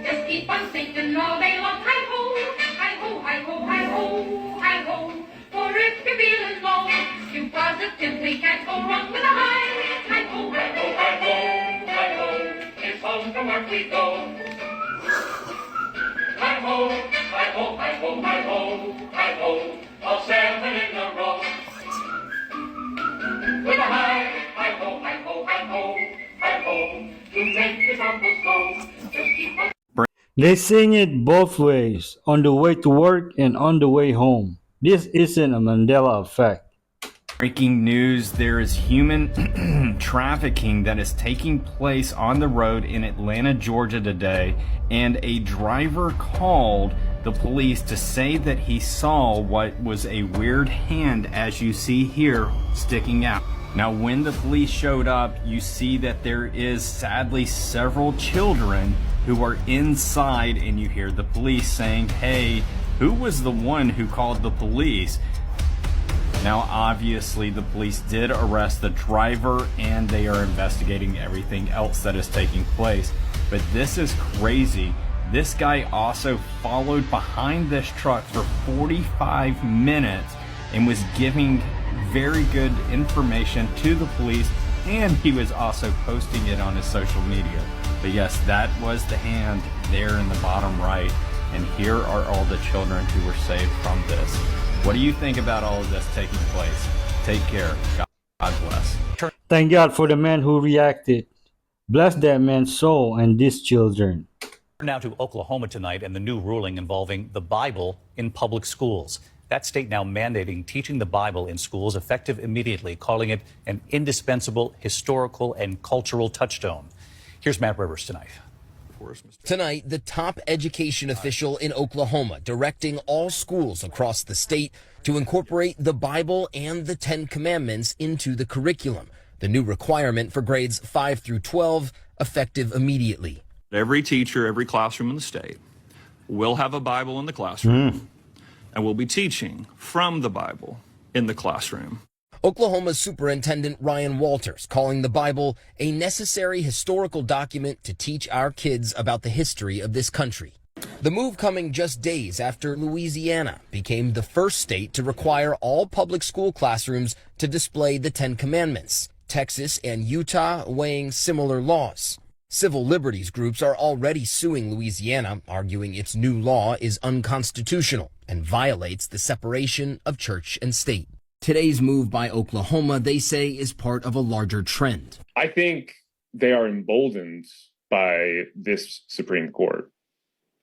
Just keep on singing all day long. Hi ho, hi ho, hi ho, hi ho, hi ho. For if you're feeling low, you positively can't go wrong with a hi. Hi ho, hi ho, hi ho, hi ho. It's home from work we go. Hi ho, hi ho, hi ho, hi ho, hi ho, all 7 in a row. With a hi ho, hi ho, hi ho, hi ho, to make the troubles go. Just keep on. They sing it both ways, on the way to work and on the way home. This isn't a Mandela effect. Breaking news, there is human trafficking that is taking place on the road in Atlanta, Georgia today, and a driver called the police to say that he saw what was a weird hand, as you see here, sticking out. Now, when the police showed up, you see that there is sadly several children who are inside, and you hear the police saying, "Hey, who was the one who called the police?" Now, obviously, the police did arrest the driver and they are investigating everything else that is taking place. But this is crazy. This guy also followed behind this truck for 45 minutes and was giving very good information to the police, and he was also posting it on his social media. But yes, that was the hand there in the bottom right, and here are all the children who were saved from this. What do you think about all of this taking place? Take care. God bless. Thank God for the man who reacted. Bless that man's soul and these children. Now to Oklahoma tonight and the new ruling involving the Bible in public schools. That state now mandating teaching the Bible in schools effective immediately, calling it an indispensable historical and cultural touchstone. Here's Matt Rivers tonight. Tonight, the top education official in Oklahoma directing all schools across the state to incorporate the Bible and the Ten Commandments into the curriculum. The new requirement for grades 5 through 12, effective immediately. Every teacher, every classroom in the state will have a Bible in the classroom and will be teaching from the Bible in the classroom. Oklahoma's Superintendent Ryan Walters calling the Bible a necessary historical document to teach our kids about the history of this country. The move coming just days after Louisiana became the first state to require all public school classrooms to display the Ten Commandments. Texas and Utah weighing similar laws. Civil liberties groups are already suing Louisiana, arguing its new law is unconstitutional and violates the separation of church and state. Today's move by Oklahoma, they say, is part of a larger trend. I think they are emboldened by this Supreme Court.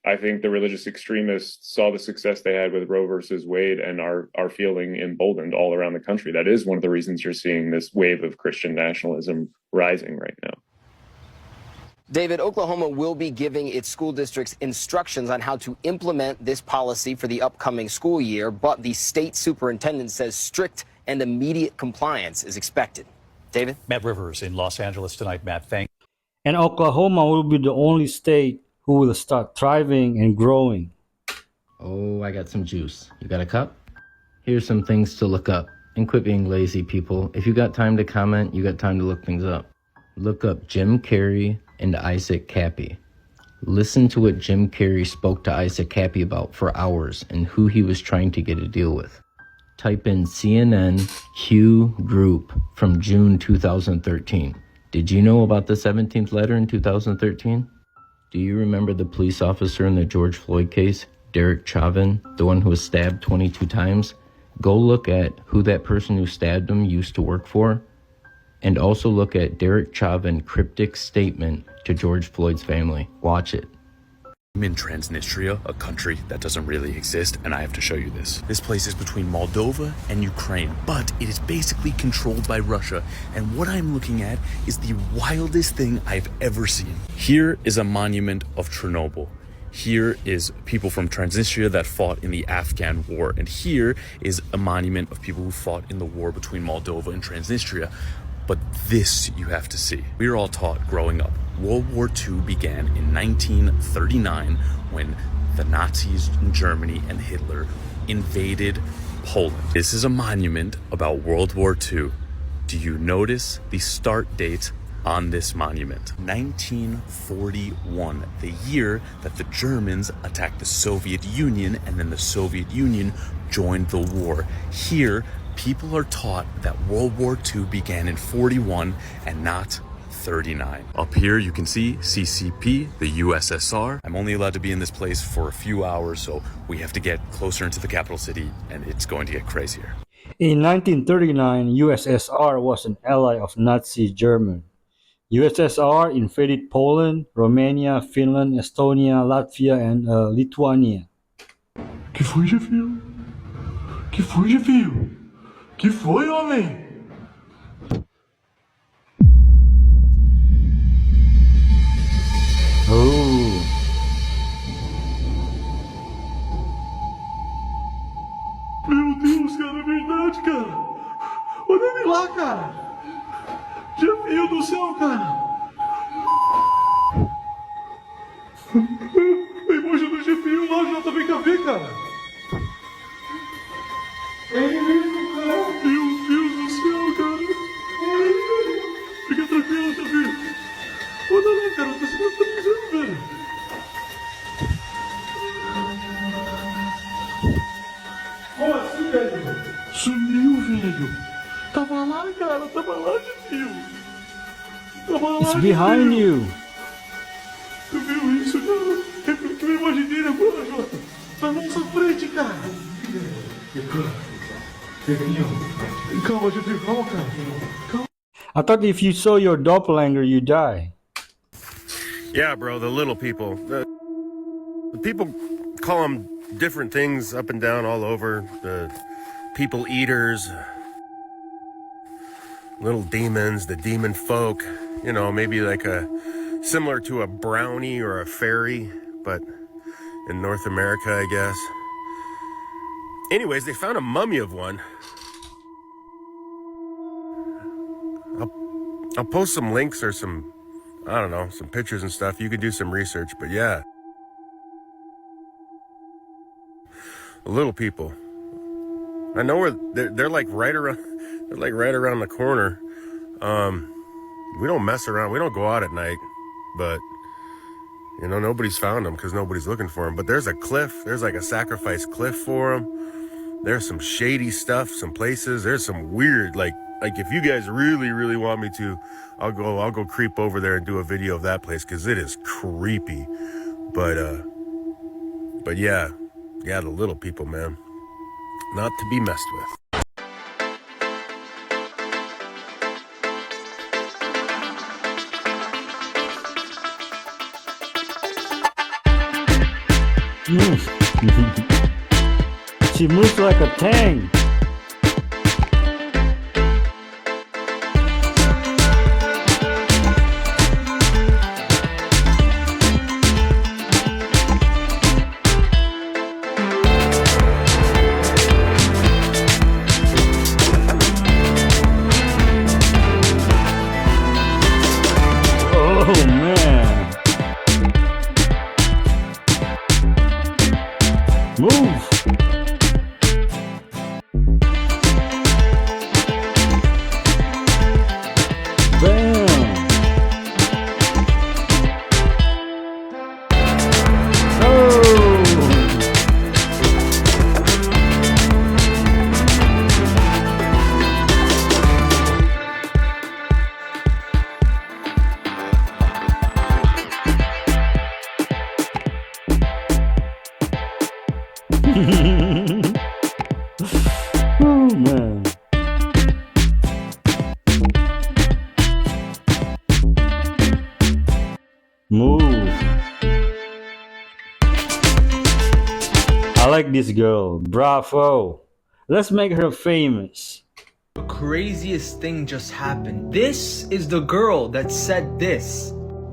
I think the religious extremists saw the success they had with Roe versus Wade and are feeling emboldened all around the country. That is one of the reasons you're seeing this wave of Christian nationalism rising right now. David, Oklahoma will be giving its school districts instructions on how to implement this policy for the upcoming school year, but the state superintendent says strict and immediate compliance is expected. David? Matt Rivers in Los Angeles tonight. Matt, thank you. And Oklahoma will be the only state who will start thriving and growing. Oh, I got some juice. You got a cup? Here's some things to look up. And quit being lazy, people. If you got time to comment, you got time to look things up. Look up Jim Carrey and Isaac Cappy. Listen to what Jim Carrey spoke to Isaac Cappy about for hours and who he was trying to get a deal with. Type in CNN Q Group from June 2013. Did you know about the 17th letter in 2013? Do you remember the police officer in the George Floyd case, Derek Chauvin, the one who was stabbed 22 times? Go look at who that person who stabbed him used to work for. And also look at Derek Chauvin's cryptic statement to George Floyd's family. Watch it. I'm in Transnistria, a country that doesn't really exist, and I have to show you this. This place is between Moldova and Ukraine, but it is basically controlled by Russia, and what I'm looking at is the wildest thing I've ever seen. Here is a monument of Chernobyl. Here is people from Transnistria that fought in the Afghan war, and here is a monument of people who fought in the war between Moldova and Transnistria. But this you have to see. We were all taught growing up. World War II began in 1939 when the Nazis in Germany and Hitler invaded Poland. This is a monument about World War II. Do you notice the start date on this monument? 1941, the year that the Germans attacked the Soviet Union, and then the Soviet Union joined the war. Here, people are taught that World War II began in 41 and not 39. Up here you can see CCP, the USSR. I'm only allowed to be in this place for a few hours, so we have to get closer into the capital city, and it's going to get crazier. In 1939, USSR was an ally of Nazi Germany. USSR invaded Poland, Romania, Finland, Estonia, Latvia, and Lithuania. Que foi, Jefio? Que foi, Jefio? Que foi, homem? Oh. Meu Deus, cara, é verdade, cara. Olha ele lá, cara. Jefio do céu, cara. A imagem do Jefio lá, JBKV, cara. É ele mesmo, cara. cara, tava lá de tio. Tava lá It's de behind tio. you. Tu viu isso, cara? Eu que me imaginei agora, Jota. Na nossa frente, cara. Calma, Getúlio, calma, cara. Calma. I thought if you saw your doppelganger, you die. Yeah, bro, the little people. The people call them different things up and down all over. The people eaters, little demons, the demon folk. You know, maybe like similar to a brownie or a fairy, but in North America, I guess. Anyways, they found a mummy of one. I'll post some links or some, I don't know, some pictures and stuff. You could do some research, but yeah. The little people. I know where they're like right around. They're like right around the corner. We don't mess around. We don't go out at night, but you know nobody's found them because nobody's looking for them. But there's a cliff. There's like a sacrifice cliff for them. There's some shady stuff. Some places. There's some weird like if you guys really want me to, I'll go creep over there and do a video of that place because it is creepy. But yeah, the little people, man, not to be messed with. She moves like a tank. Oh man. Move. Oh man. Move. I like this girl. Bravo. Let's make her famous. The craziest thing just happened. This is the girl that said this.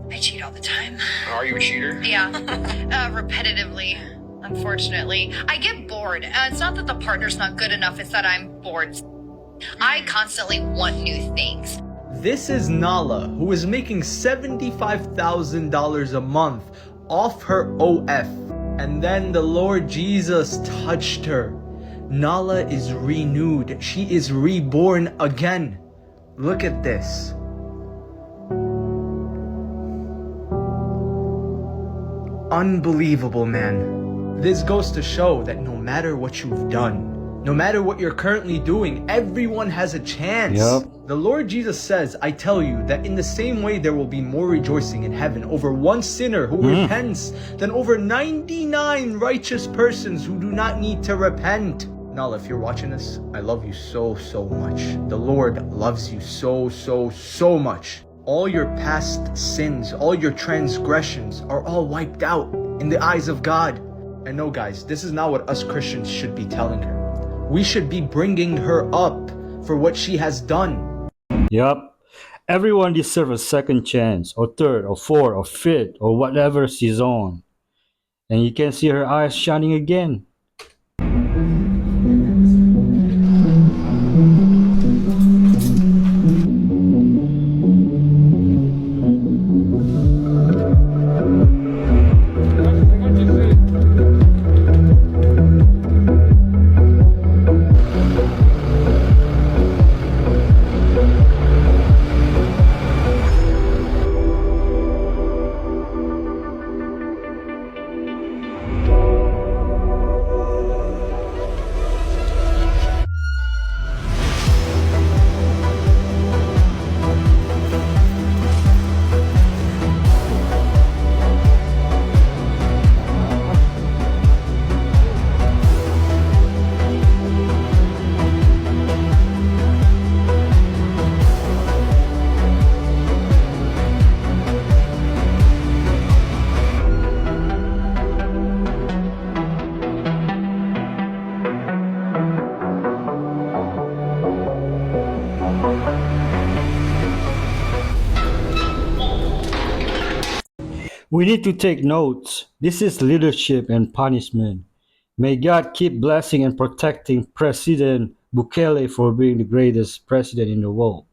I cheat all the time. Are you a cheater? Yeah, repetitively, unfortunately. I get bored. It's not that the partner's not good enough, it's that I'm bored. I constantly want new things. This is Nala, who is making $75,000 a month off her OF. And then the Lord Jesus touched her. Nala is renewed. She is reborn again. Look at this. Unbelievable, man. This goes to show that no matter what you've done, no matter what you're currently doing, everyone has a chance. Yep. The Lord Jesus says, I tell you that in the same way there will be more rejoicing in heaven over one sinner who repents than over 99 righteous persons who do not need to repent. Nala, if you're watching this, I love you so much. The Lord loves you so much. All your past sins, all your transgressions are all wiped out in the eyes of God. And no, guys, this is not what us Christians should be telling her. We should be bringing her up for what she has done. Yup. Everyone deserves a second chance, or third, or fourth, or fifth, or whatever she's on. And you can see her eyes shining again. We need to take notes. This is leadership and punishment. May God keep blessing and protecting President Bukele for being the greatest president in the world.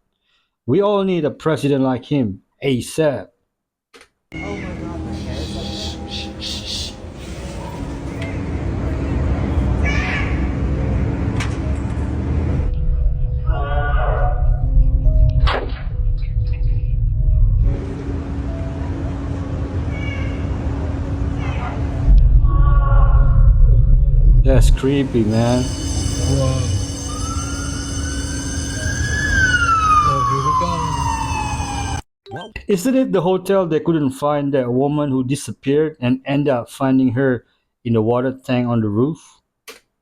We all need a president like him, ASAP. That's creepy, man. Isn't it the hotel they couldn't find that woman who disappeared and end up finding her in the water tank on the roof?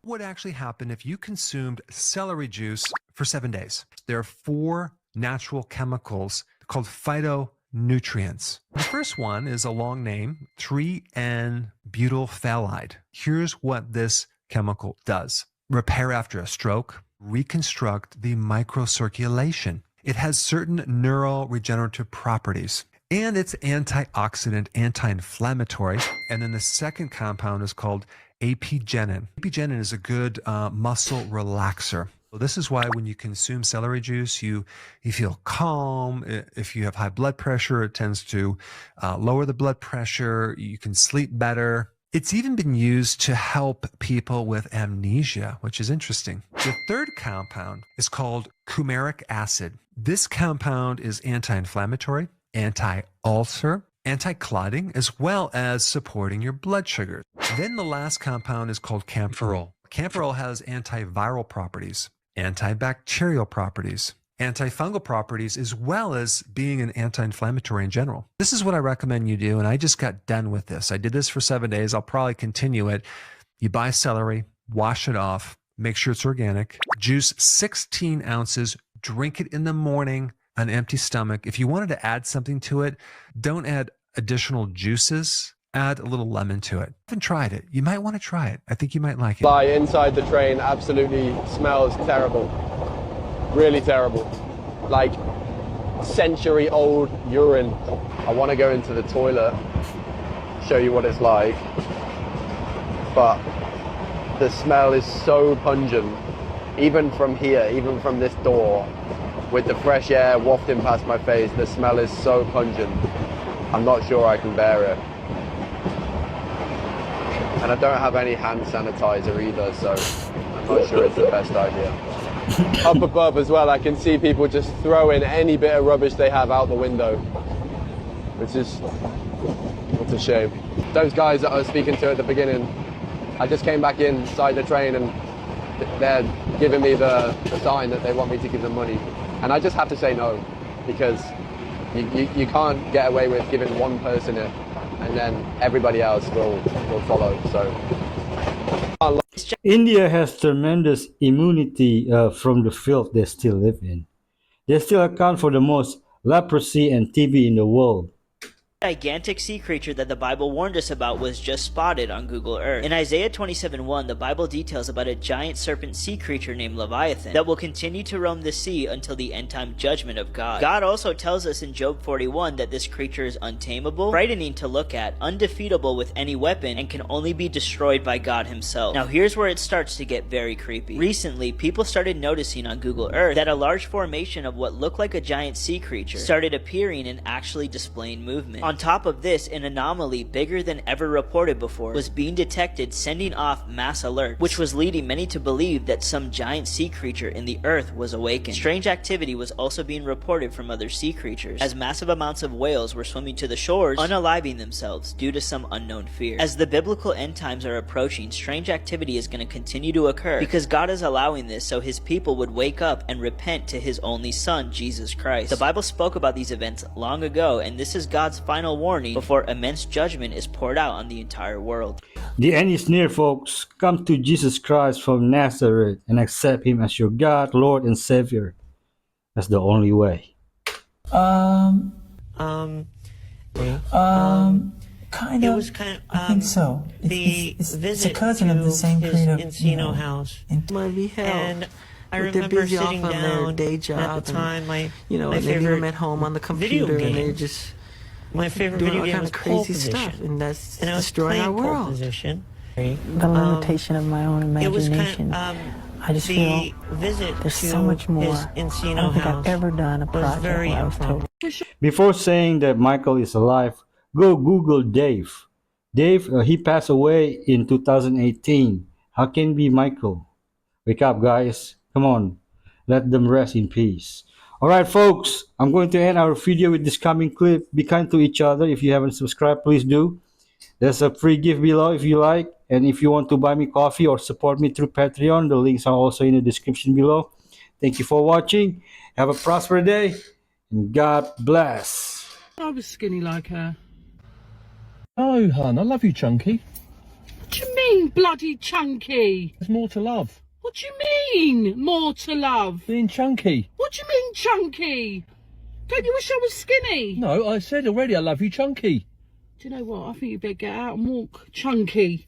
What would actually happen if you consumed celery juice for 7 days? There are 4 natural chemicals called phytonutrients. The first one is a long name, 3N-butyl phthalate. Here's what this chemical does. Repair after a stroke, reconstruct the microcirculation. It has certain neuroregenerative properties, and it's antioxidant, anti-inflammatory. And then the second compound is called apigenin. Apigenin is a good muscle relaxer. So this is why when you consume celery juice, you feel calm. If you have high blood pressure, it tends to lower the blood pressure. You can sleep better. It's even been used to help people with amnesia, which is interesting. The third compound is called coumaric acid. This compound is anti-inflammatory, anti-ulcer, anti-clotting, as well as supporting your blood sugar. Then the last compound is called camphorol. Camphorol has antiviral properties, antibacterial properties, antifungal properties, as well as being an anti-inflammatory in general. This is what I recommend you do, and I just got done with this. I did this for 7 days. I'll probably continue it. You buy celery, wash it off, make sure it's organic, juice 16 ounces, drink it in the morning, an empty stomach. If you wanted to add something to it, don't add additional juices. Add a little lemon to it. I haven't tried it. You might want to try it. I think you might like it. Fly inside the train absolutely smells terrible. Really terrible. Like century-old urine. I want to go into the toilet, show you what it's like. But the smell is so pungent. Even from here, even from this door, with the fresh air wafting past my face, the smell is so pungent. I'm not sure I can bear it. And I don't have any hand sanitizer either, so I'm not sure it's the best idea. Up above as well, I can see people just throwing any bit of rubbish they have out the window, which is, it's a shame. Those guys that I was speaking to at the beginning, I just came back inside the train and they're giving me the sign that they want me to give them money. And I just have to say no, because you can't get away with giving one person it and then everybody else will follow. So India has tremendous immunity from the filth they still live in. They still account for the most leprosy and TB in the world. The gigantic sea creature that the Bible warned us about was just spotted on Google Earth. In Isaiah 27:1, the Bible details about a giant serpent sea creature named Leviathan that will continue to roam the sea until the end-time judgment of God. God also tells us in Job 41 that this creature is untamable, frightening to look at, undefeatable with any weapon, and can only be destroyed by God himself. Now here's where it starts to get very creepy. Recently, people started noticing on Google Earth that a large formation of what looked like a giant sea creature started appearing and actually displaying movement. On top of this, an anomaly bigger than ever reported before was being detected, sending off mass alerts, which was leading many to believe that some giant sea creature in the earth was awakened. Strange activity was also being reported from other sea creatures, as massive amounts of whales were swimming to the shores, unaliving themselves due to some unknown fear. As the biblical end times are approaching, strange activity is going to continue to occur because God is allowing this so his people would wake up and repent to his only son, Jesus Christ. The Bible spoke about these events long ago, and this is God's final warning before immense judgment is poured out on the entire world. The end is near, folks. Come to Jesus Christ from Nazareth and accept him as your God, Lord, and Savior. That's the only way. Kind of. It was kind of. I think so. It's a cousin of the same creator. Encino house. Might be hell. And I remember sitting down day job at the time. My and they leave them at home on the computer and they just My favorite doing video all game kind was of crazy pole stuff, position. and that's And I was destroying our playing pole world. position. The limitation of my own It was imagination. I just feel there's so much more. I don't think I've ever done a project where I was told. Before saying that Michael is alive, go Google Dave. Dave, he passed away in 2018. How can it be Michael? Wake up, guys. Come on. Let them rest in peace. All right, folks. I'm going to end our video with this coming clip. Be kind to each other. If you haven't subscribed, please do. There's a free gift below if you like. And if you want to buy me coffee or support me through Patreon, the links are also in the description below. Thank you for watching. Have a prosperous day. And God bless. I was skinny like her. Oh, hon, I love you, Chunky. What do you mean, bloody chunky? There's more to love. What do you mean, more to love? Being chunky. What do you mean, chunky? Don't you wish I was skinny? No, I said already I love you, Chunky. Do you know what? I think you better get out and walk, Chunky.